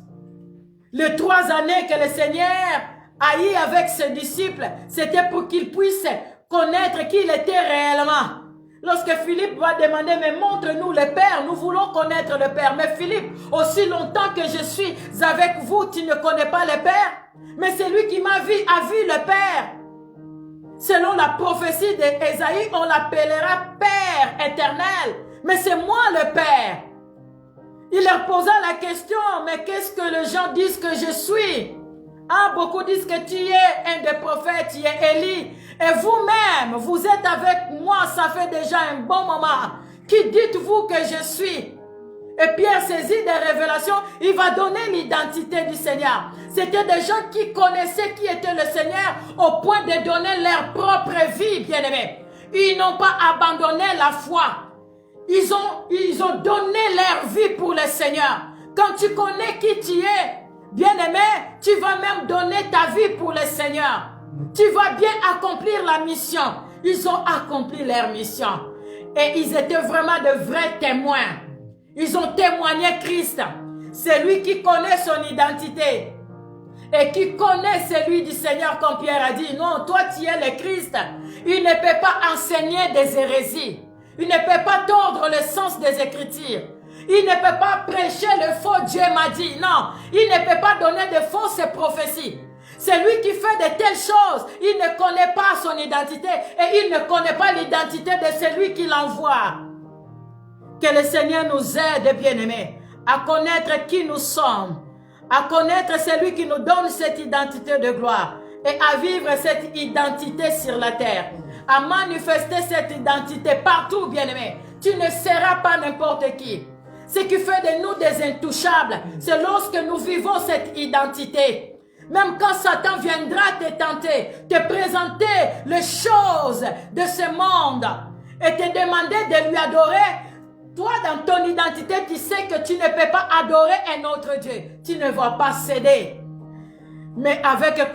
Les 3 années que le Seigneur a eu avec ses disciples, c'était pour qu'ils puissent connaître qui il était réellement. Lorsque Philippe va demander, mais montre-nous le Père, nous voulons connaître le Père. Mais Philippe, aussi longtemps que je suis avec vous, tu ne connais pas le Père? Mais celui qui m'a vu a vu le Père. Selon la prophétie d'Ésaïe, on l'appellera Père éternel. Mais c'est moi le Père. Il leur posa la question, mais qu'est-ce que les gens disent que je suis? Ah, beaucoup disent que tu es un des prophètes, tu es Élie. Et vous-même, vous êtes avec moi, ça fait déjà un bon moment. Qui dites-vous que je suis? Et Pierre, saisi des révélations, il va donner l'identité du Seigneur. C'était des gens qui connaissaient qui était le Seigneur au point de donner leur propre vie, bien-aimés. Ils n'ont pas abandonné la foi. Ils ont donné leur vie pour le Seigneur. Quand tu connais qui tu es, bien-aimé, tu vas même donner ta vie pour le Seigneur. Tu vas bien accomplir la mission. Ils ont accompli leur mission. Et ils étaient vraiment de vrais témoins. Ils ont témoigné Christ. C'est lui qui connaît son identité. Et qui connaît celui du Seigneur, comme Pierre a dit. Non, toi tu es le Christ. Il ne peut pas enseigner des hérésies. Il ne peut pas tordre le sens des Écritures. Il ne peut pas prêcher le faux Dieu m'a dit. Non, il ne peut pas donner de fausses prophéties. C'est lui qui fait de telles choses. Il ne connaît pas son identité et il ne connaît pas l'identité de celui qui l'envoie. Que le Seigneur nous aide, bien-aimés, à connaître qui nous sommes, à connaître celui qui nous donne cette identité de gloire et à vivre cette identité sur la terre, à manifester cette identité partout, bien-aimés. Tu ne seras pas n'importe qui. Ce qui fait de nous des intouchables, c'est lorsque nous vivons cette identité. Même quand Satan viendra te tenter, te présenter les choses de ce monde et te demander de lui adorer, toi dans ton identité, tu sais que tu ne peux pas adorer un autre Dieu. Tu ne vas pas céder. Mais avec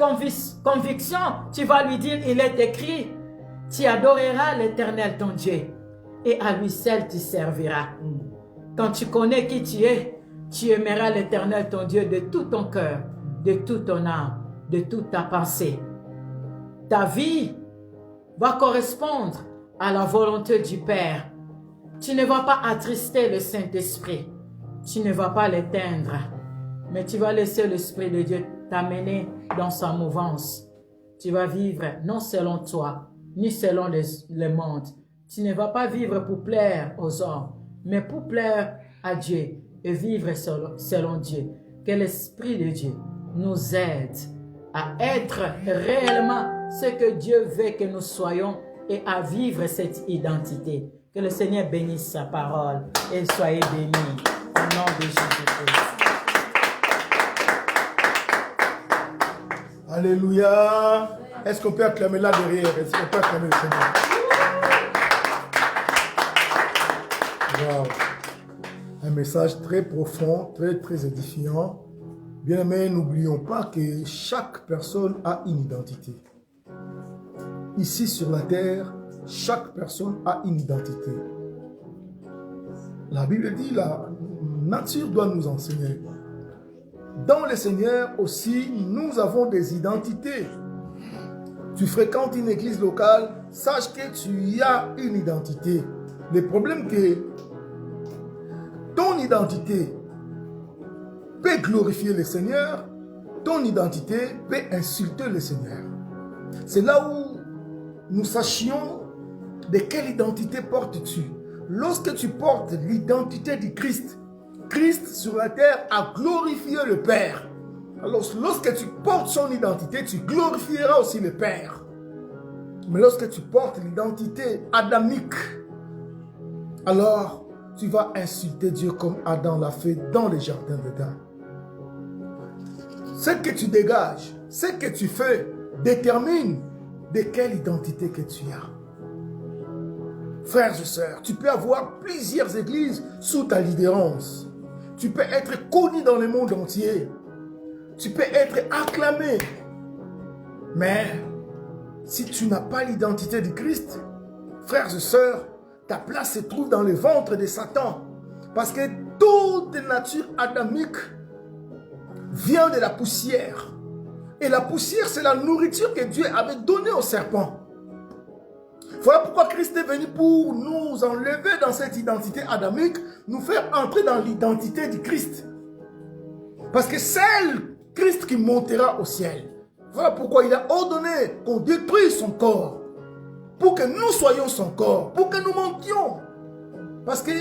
conviction, tu vas lui dire, il est écrit, tu adoreras l'Éternel ton Dieu et à lui seul tu serviras. Quand tu connais qui tu aimeras l'Éternel ton Dieu de tout ton cœur, de toute ton âme, de toute ta pensée. Ta vie va correspondre à la volonté du Père. Tu ne vas pas attrister le Saint-Esprit. Tu ne vas pas l'éteindre. Mais tu vas laisser l'Esprit de Dieu t'amener dans sa mouvance. Tu vas vivre non selon toi, ni selon le monde. Tu ne vas pas vivre pour plaire aux hommes, mais pour plaire à Dieu et vivre selon Dieu. Que l'Esprit de Dieu nous aide à être réellement ce que Dieu veut que nous soyons et à vivre cette identité. Que le Seigneur bénisse sa parole et soyez bénis au nom de Jésus-Christ. Alléluia. Est-ce qu'on peut acclamer là derrière? Est-ce qu'on peut acclamer le Seigneur? Wow. Un message très profond, très édifiant. Bien-aimés, n'oublions pas que chaque personne a une identité. Ici sur la terre, chaque personne a une identité. La Bible dit, la nature doit nous enseigner. Dans le Seigneur aussi, nous avons des identités. Tu fréquentes une église locale, sache que tu as une identité. Le problème est que ton identité peut glorifier le Seigneur, ton identité peut insulter le Seigneur. C'est là où nous sachions de quelle identité portes-tu. Lorsque tu portes l'identité du Christ, Christ sur la terre a glorifié le Père. Alors lorsque tu portes son identité, tu glorifieras aussi le Père. Mais lorsque tu portes l'identité adamique, alors tu vas insulter Dieu comme Adam l'a fait dans le jardin d'Éden. Ce que tu dégages, ce que tu fais, détermine de quelle identité que tu as. Frères et sœurs, tu peux avoir plusieurs églises sous ta lidérance. Tu peux être connu dans le monde entier. Tu peux être acclamé. Mais si tu n'as pas l'identité de Christ, frères et sœurs, ta place se trouve dans le ventre de Satan. Parce que toute nature adamique vient de la poussière. Et la poussière, c'est la nourriture que Dieu avait donnée au serpent. Voilà pourquoi Christ est venu pour nous enlever dans cette identité adamique, nous faire entrer dans l'identité du Christ. Parce que c'est le Christ qui montera au ciel. Voilà pourquoi il a ordonné qu'on détruise son corps. Pour que nous soyons son corps, pour que nous montions. Parce que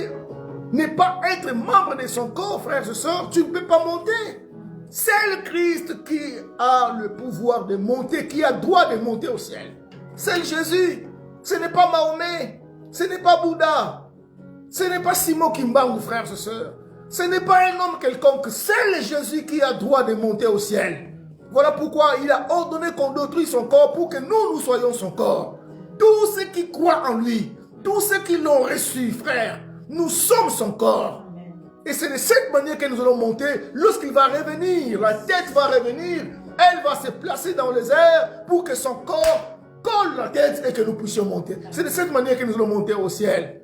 ne pas être membre de son corps, frères et sœurs, tu ne peux pas monter. C'est le Christ qui a le pouvoir de monter, qui a droit de monter au ciel. C'est le Jésus. Ce n'est pas Mahomet, ce n'est pas Bouddha, ce n'est pas Simon Kimbangu, frères et sœurs. Ce n'est pas un homme quelconque, c'est le Jésus qui a droit de monter au ciel. Voilà pourquoi il a ordonné qu'on détruise son corps pour que nous soyons son corps. Tous ceux qui croient en lui, tous ceux qui l'ont reçu, frères, nous sommes son corps. Et c'est de cette manière que nous allons monter. Lorsqu'il va revenir, la tête va revenir, elle va se placer dans les airs pour que son corps colle la tête et que nous puissions monter. C'est de cette manière que nous allons monter au ciel.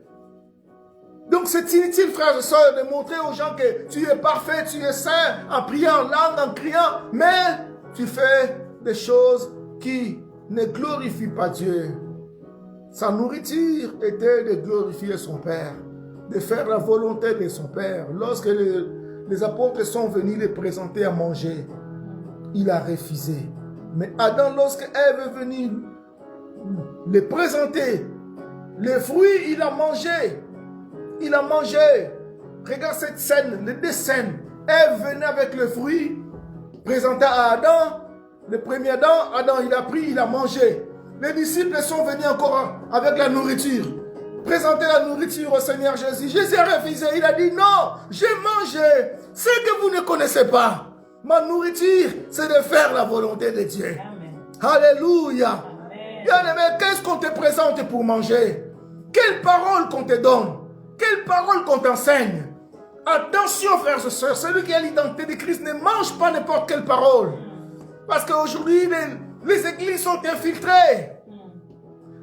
Donc c'est inutile, frères et sœurs, de montrer aux gens que tu es parfait, tu es saint, en priant en langue, en criant, mais tu fais des choses qui ne glorifient pas Dieu. Sa nourriture était de glorifier son Père, de faire la volonté de son Père. Lorsque les apôtres sont venus les présenter à manger, il a refusé. Mais Adam, lorsque Ève est venue les présenter, les fruits, il a mangé. Il a mangé. Regarde cette scène, les deux scènes. Ève venait avec le fruit, présenté à Adam. Le premier Adam, il a pris, il a mangé. Les disciples sont venus encore avec la nourriture. Présenter la nourriture au Seigneur Jésus. Jésus a refusé. Il a dit non, j'ai mangé ce que vous ne connaissez pas. Ma nourriture, c'est de faire la volonté de Dieu. Amen. Alléluia. Bien-aimé, qu'est-ce qu'on te présente pour manger? Quelle parole qu'on te donne? Quelle parole qu'on t'enseigne? Attention, frères et sœurs, celui qui a l'identité de Christ ne mange pas n'importe quelle parole. Parce qu'aujourd'hui, les églises sont infiltrées.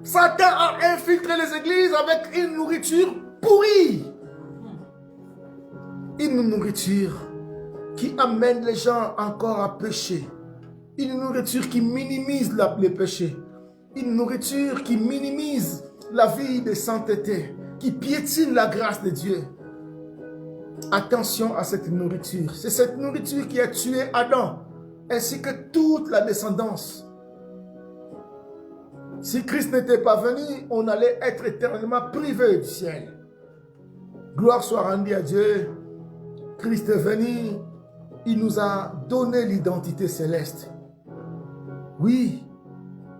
Satan a infiltré les églises avec une nourriture pourrie. Une nourriture qui amène les gens encore à pécher. Une nourriture qui minimise les péchés. Une nourriture qui minimise la vie de sainteté. qui piétinent la grâce de Dieu. Attention à cette nourriture. C'est cette nourriture qui a tué Adam, ainsi que toute la descendance. Si Christ n'était pas venu, on allait être éternellement privé du ciel. Gloire soit rendue à Dieu. Christ est venu, il nous a donné l'identité céleste. Oui,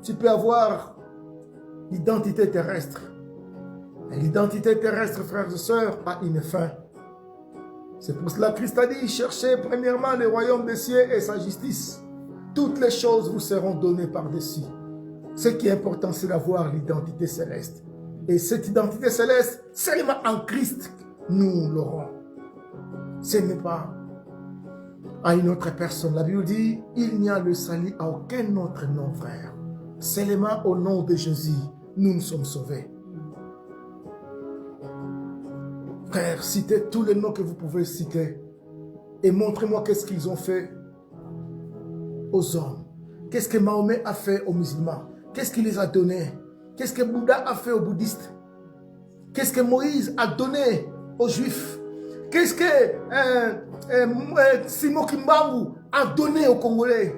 tu peux avoir l'identité terrestre. Et l'identité terrestre, frères et sœurs, a une fin. C'est pour cela que Christ a dit, cherchez premièrement le royaume des cieux et sa justice. Toutes les choses vous seront données par-dessus. Ce qui est important, c'est d'avoir l'identité céleste. Et cette identité céleste, seulement en Christ, nous l'aurons. Ce n'est pas à une autre personne. La Bible dit, il n'y a le salut à aucun autre nom, frère. Seulement au nom de Jésus, nous sommes sauvés. Frère, citez tous les noms que vous pouvez citer et montrez-moi qu'est-ce qu'ils ont fait aux hommes. Qu'est-ce que Mahomet a fait aux musulmans? Qu'est-ce qu'il les a donnés? Qu'est-ce que Bouddha a fait aux bouddhistes? Qu'est-ce que Moïse a donné aux juifs? Qu'est-ce que Simon Kimbangu a donné aux Congolais?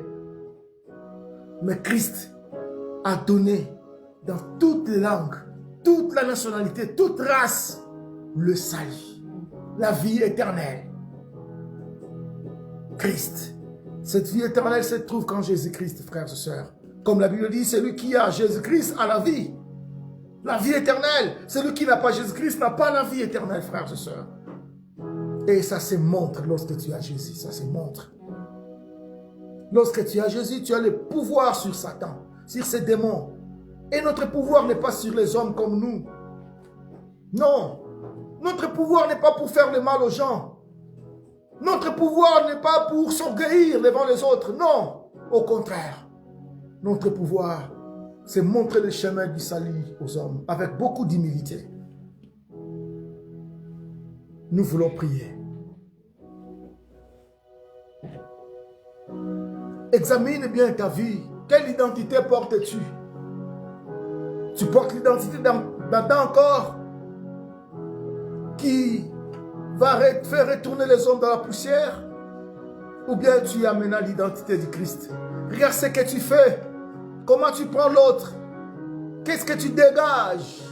Mais Christ a donné dans toutes les langues, toute la nationalité, toute race, le salut, la vie éternelle. Christ. Cette vie éternelle se trouve qu'en Jésus-Christ, frères et sœurs. Comme la Bible dit, celui qui a Jésus-Christ a la vie. La vie éternelle. Celui qui n'a pas Jésus-Christ n'a pas la vie éternelle, frères et sœurs. Et ça se montre lorsque tu as Jésus. Ça se montre. Lorsque tu as Jésus, tu as le pouvoir sur Satan, sur ses démons. Et notre pouvoir n'est pas sur les hommes comme nous. Non. Notre pouvoir n'est pas pour faire le mal aux gens. Notre pouvoir n'est pas pour s'orgueillir devant les autres. Non. Au contraire. Notre pouvoir, c'est montrer le chemin du salut aux hommes avec beaucoup d'humilité. Nous voulons prier. Examine bien ta vie. Quelle identité portes-tu? Tu portes l'identité d'Adam encore qui va faire retourner les hommes dans la poussière? Ou bien tu amènes à l'identité du Christ? Regarde ce que tu fais. Comment tu prends l'autre? Qu'est-ce que tu dégages?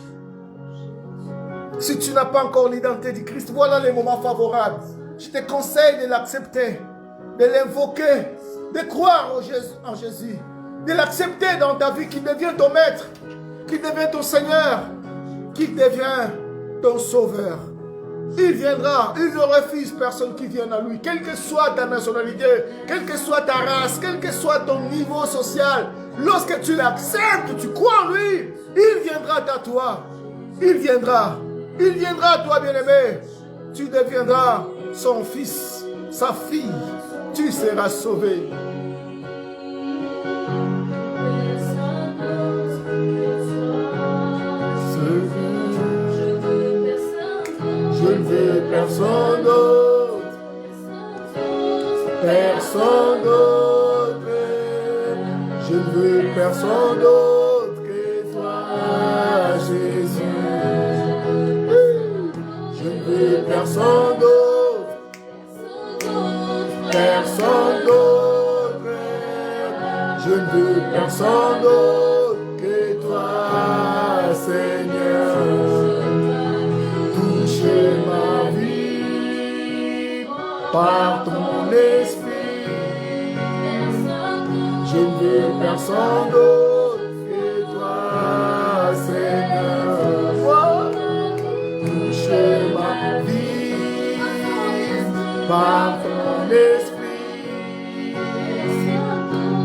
Si tu n'as pas encore l'identité du Christ, voilà les moments favorables. Je te conseille de l'accepter, de l'invoquer, de croire en Jésus, de l'accepter dans ta vie, qu'il devienne ton maître, qu'il devienne ton Seigneur, qu'il devienne ton sauveur. Il viendra, il ne refuse personne qui vienne à lui, quelle que soit ta nationalité, quelle que soit ta race, quel que soit ton niveau social. Lorsque tu l'acceptes, tu crois en lui, il viendra à toi. Il viendra à toi, bien-aimé. Tu deviendras son fils, sa fille. Tu seras sauvé. Je ne veux personne d'autre. Personne d'autre. Je ne veux personne d'autre que toi, Jésus. Je ne veux personne d'autre. Personne d'autre. Je ne veux personne d'autre que toi, Seigneur. Touche ma vie par ton esprit. Je ne veux personne d'autre que toi, Seigneur. Touche ma vie par ton esprit.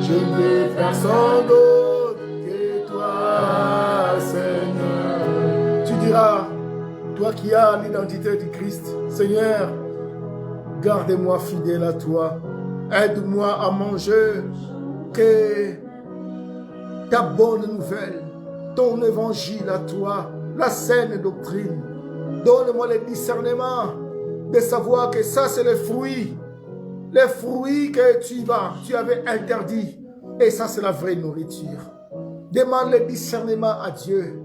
Je ne veux personne d'autre que toi, Seigneur. Tu diras, toi qui as l'identité du Christ, Seigneur, garde-moi fidèle à toi. Aide-moi à manger que ta bonne nouvelle, ton évangile à toi, la saine doctrine. Donne-moi le discernement de savoir que ça c'est les fruits que tu avais interdits. Et ça c'est la vraie nourriture. Demande le discernement à Dieu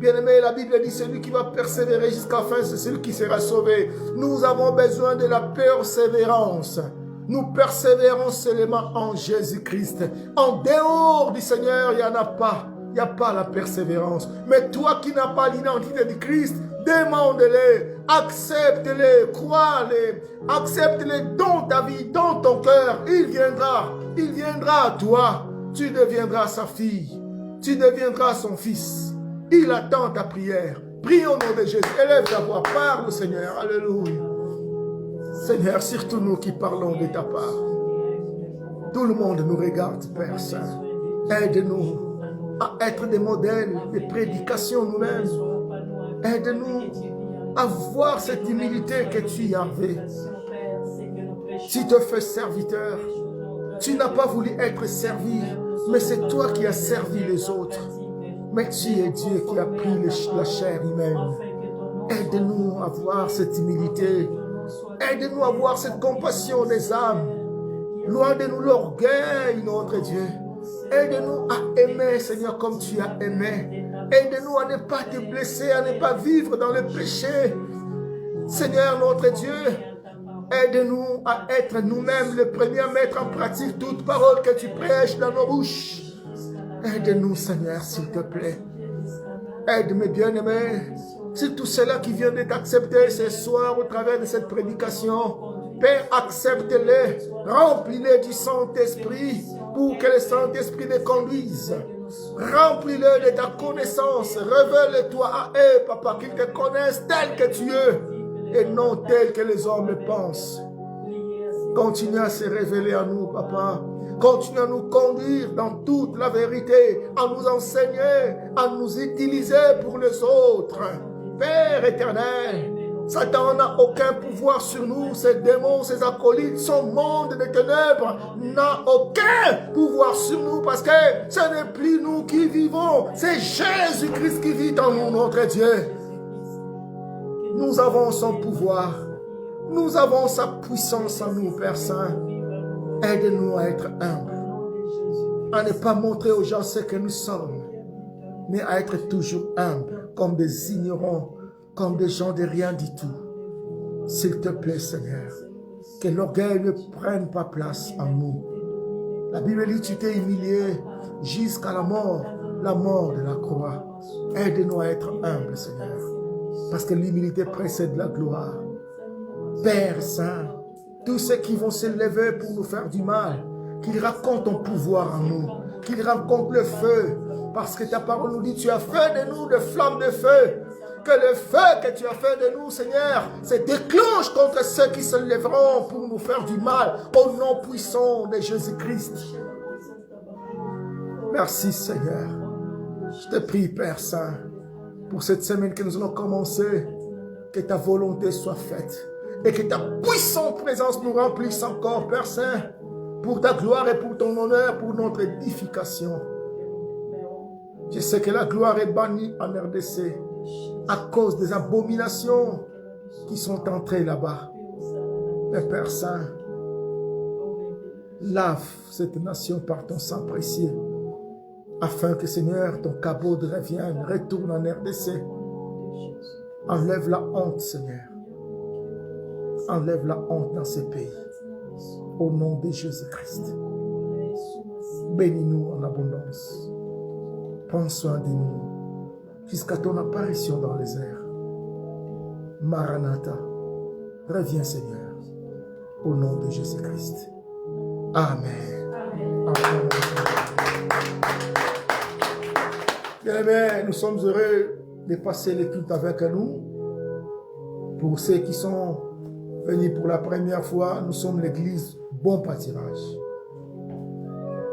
Bien-aimé, la Bible dit, celui qui va persévérer jusqu'à la fin, c'est celui qui sera sauvé. Nous avons besoin de la persévérance. Nous persévérons seulement en Jésus-Christ. En dehors du Seigneur, il n'y en a pas. Il n'y a pas la persévérance. Mais toi qui n'as pas l'identité de Christ, demande-les, accepte-les, crois-les, accepte-les dans ta vie, dans ton cœur. Il viendra à toi. Tu deviendras sa fille. Tu deviendras son fils. Il attend ta prière. Prie au nom de Jésus. Élève ta voix. Parle au Seigneur. Alléluia. Seigneur, surtout nous qui parlons de ta part. Tout le monde nous regarde, Père Saint. Aide-nous à être des modèles de prédication nous-mêmes. Aide-nous à voir cette humilité que tu avais. Tu te fais serviteur. Tu n'as pas voulu être servi, mais c'est toi qui as servi les autres. Mais tu es Dieu qui a pris la chair humaine. Aide-nous à voir cette humilité. Aide-nous à voir cette compassion des âmes. Loin de nous l'orgueil, notre Dieu. Aide-nous à aimer, Seigneur, comme tu as aimé. Aide-nous à ne pas te blesser, à ne pas vivre dans le péché. Seigneur, notre Dieu, aide-nous à être nous-mêmes les premiers à mettre en pratique toute parole que tu prêches dans nos bouches. Aide-nous, Seigneur, s'il te plaît. Aide mes bien-aimés. C'est tout cela qui vient de t'accepter ce soir au travers de cette prédication. Père, accepte-les. Remplis-les du Saint-Esprit pour que le Saint-Esprit les conduise. Remplis-les de ta connaissance. Révèle-toi à eux, Papa, qu'ils te connaissent tel que tu es et non tel que les hommes pensent. Continue à se révéler à nous, Papa. Continue à nous conduire dans toute la vérité, à nous enseigner, à nous utiliser pour les autres. Père éternel, Satan n'a aucun pouvoir sur nous, ses démons, ses acolytes, son monde de ténèbres n'a aucun pouvoir sur nous parce que ce n'est plus nous qui vivons, c'est Jésus-Christ qui vit en nous, notre Dieu. Nous avons son pouvoir, nous avons sa puissance en nous, Père Saint. Aide-nous à être humbles, à ne pas montrer aux gens ce que nous sommes, mais à être toujours humbles, comme des ignorants, comme des gens de rien du tout. S'il te plaît, Seigneur, que l'orgueil ne prenne pas place en nous. La Bible dit, tu t'es humilié jusqu'à la mort de la croix. Aide-nous à être humbles, Seigneur, parce que l'humilité précède la gloire. Père Saint, tous ceux qui vont se lever pour nous faire du mal, qu'ils racontent ton pouvoir en nous, qu'ils racontent le feu, parce que ta parole nous dit, tu as fait de nous des flammes de feu, que le feu que tu as fait de nous, Seigneur, se déclenche contre ceux qui se lèveront pour nous faire du mal, au nom puissant de Jésus-Christ. Merci, Seigneur. Je te prie, Père Saint, pour cette semaine que nous allons commencer, que ta volonté soit faite. Et que ta puissante présence nous remplisse encore, Père Saint, pour ta gloire et pour ton honneur, pour notre édification. Je sais que la gloire est bannie en RDC à cause des abominations qui sont entrées là-bas. Mais Père Saint, lave cette nation par ton sang précieux, afin que, Seigneur, ton cabot de revienne, retourne en RDC. Enlève la honte, Seigneur. Enlève la honte dans ces pays. Au nom de Jésus-Christ. Bénis-nous en abondance. Prends soin de nous jusqu'à ton apparition dans les airs. Maranatha. Reviens, Seigneur. Au nom de Jésus-Christ. Amen. Amen. Bien-aimés, nous sommes heureux de passer les cultes avec nous. Pour ceux qui sont venus pour la première fois, nous sommes l'église Bon Pâturage.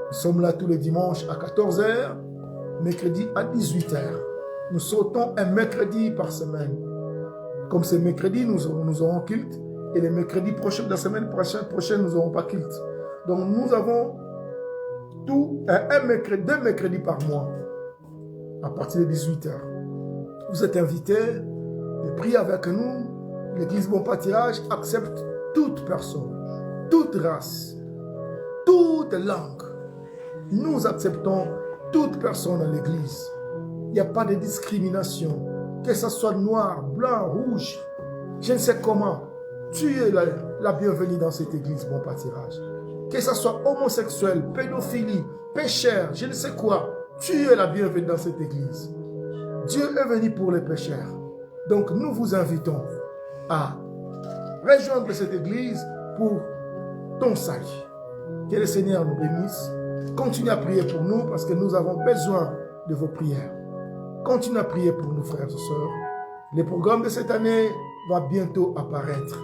Nous sommes là tous les dimanches à 14 h, mercredi à 18 h. Nous sautons un mercredi par semaine. Comme c'est mercredi, nous aurons culte. Et les mercredis prochains, la semaine prochaine, nous n'aurons pas culte. Donc nous avons deux mercredis par mois, à partir de 18 h. Vous êtes invités de prier avec nous. L'église Bon Pâturage accepte toute personne, toute race, toute langue. Nous acceptons toute personne dans l'église. Il n'y a pas de discrimination. Que ce soit noir, blanc, rouge, je ne sais comment. Tu es la bienvenue dans cette église, Bon Pâturage. Que ce soit homosexuel, pédophilie, pécheur, je ne sais quoi. Tu es la bienvenue dans cette église. Dieu est venu pour les pécheurs. Donc nous vous invitons à rejoindre cette église pour ton salut. Que le Seigneur nous bénisse. Continuez à prier pour nous parce que nous avons besoin de vos prières. Continuez à prier pour nous, frères et sœurs. Le programme de cette année va bientôt apparaître.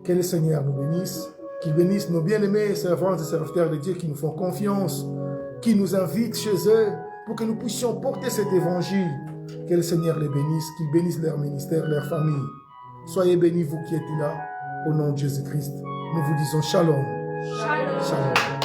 Que le Seigneur nous bénisse. Qu'il bénisse nos bien-aimés servantes et serviteurs de Dieu qui nous font confiance, qui nous invitent chez eux pour que nous puissions porter cet évangile. Que le Seigneur les bénisse, qu'il bénisse leur ministère, leur famille. Soyez bénis, vous qui êtes là, au nom de Jésus-Christ. Nous vous disons shalom. Shalom. Shalom.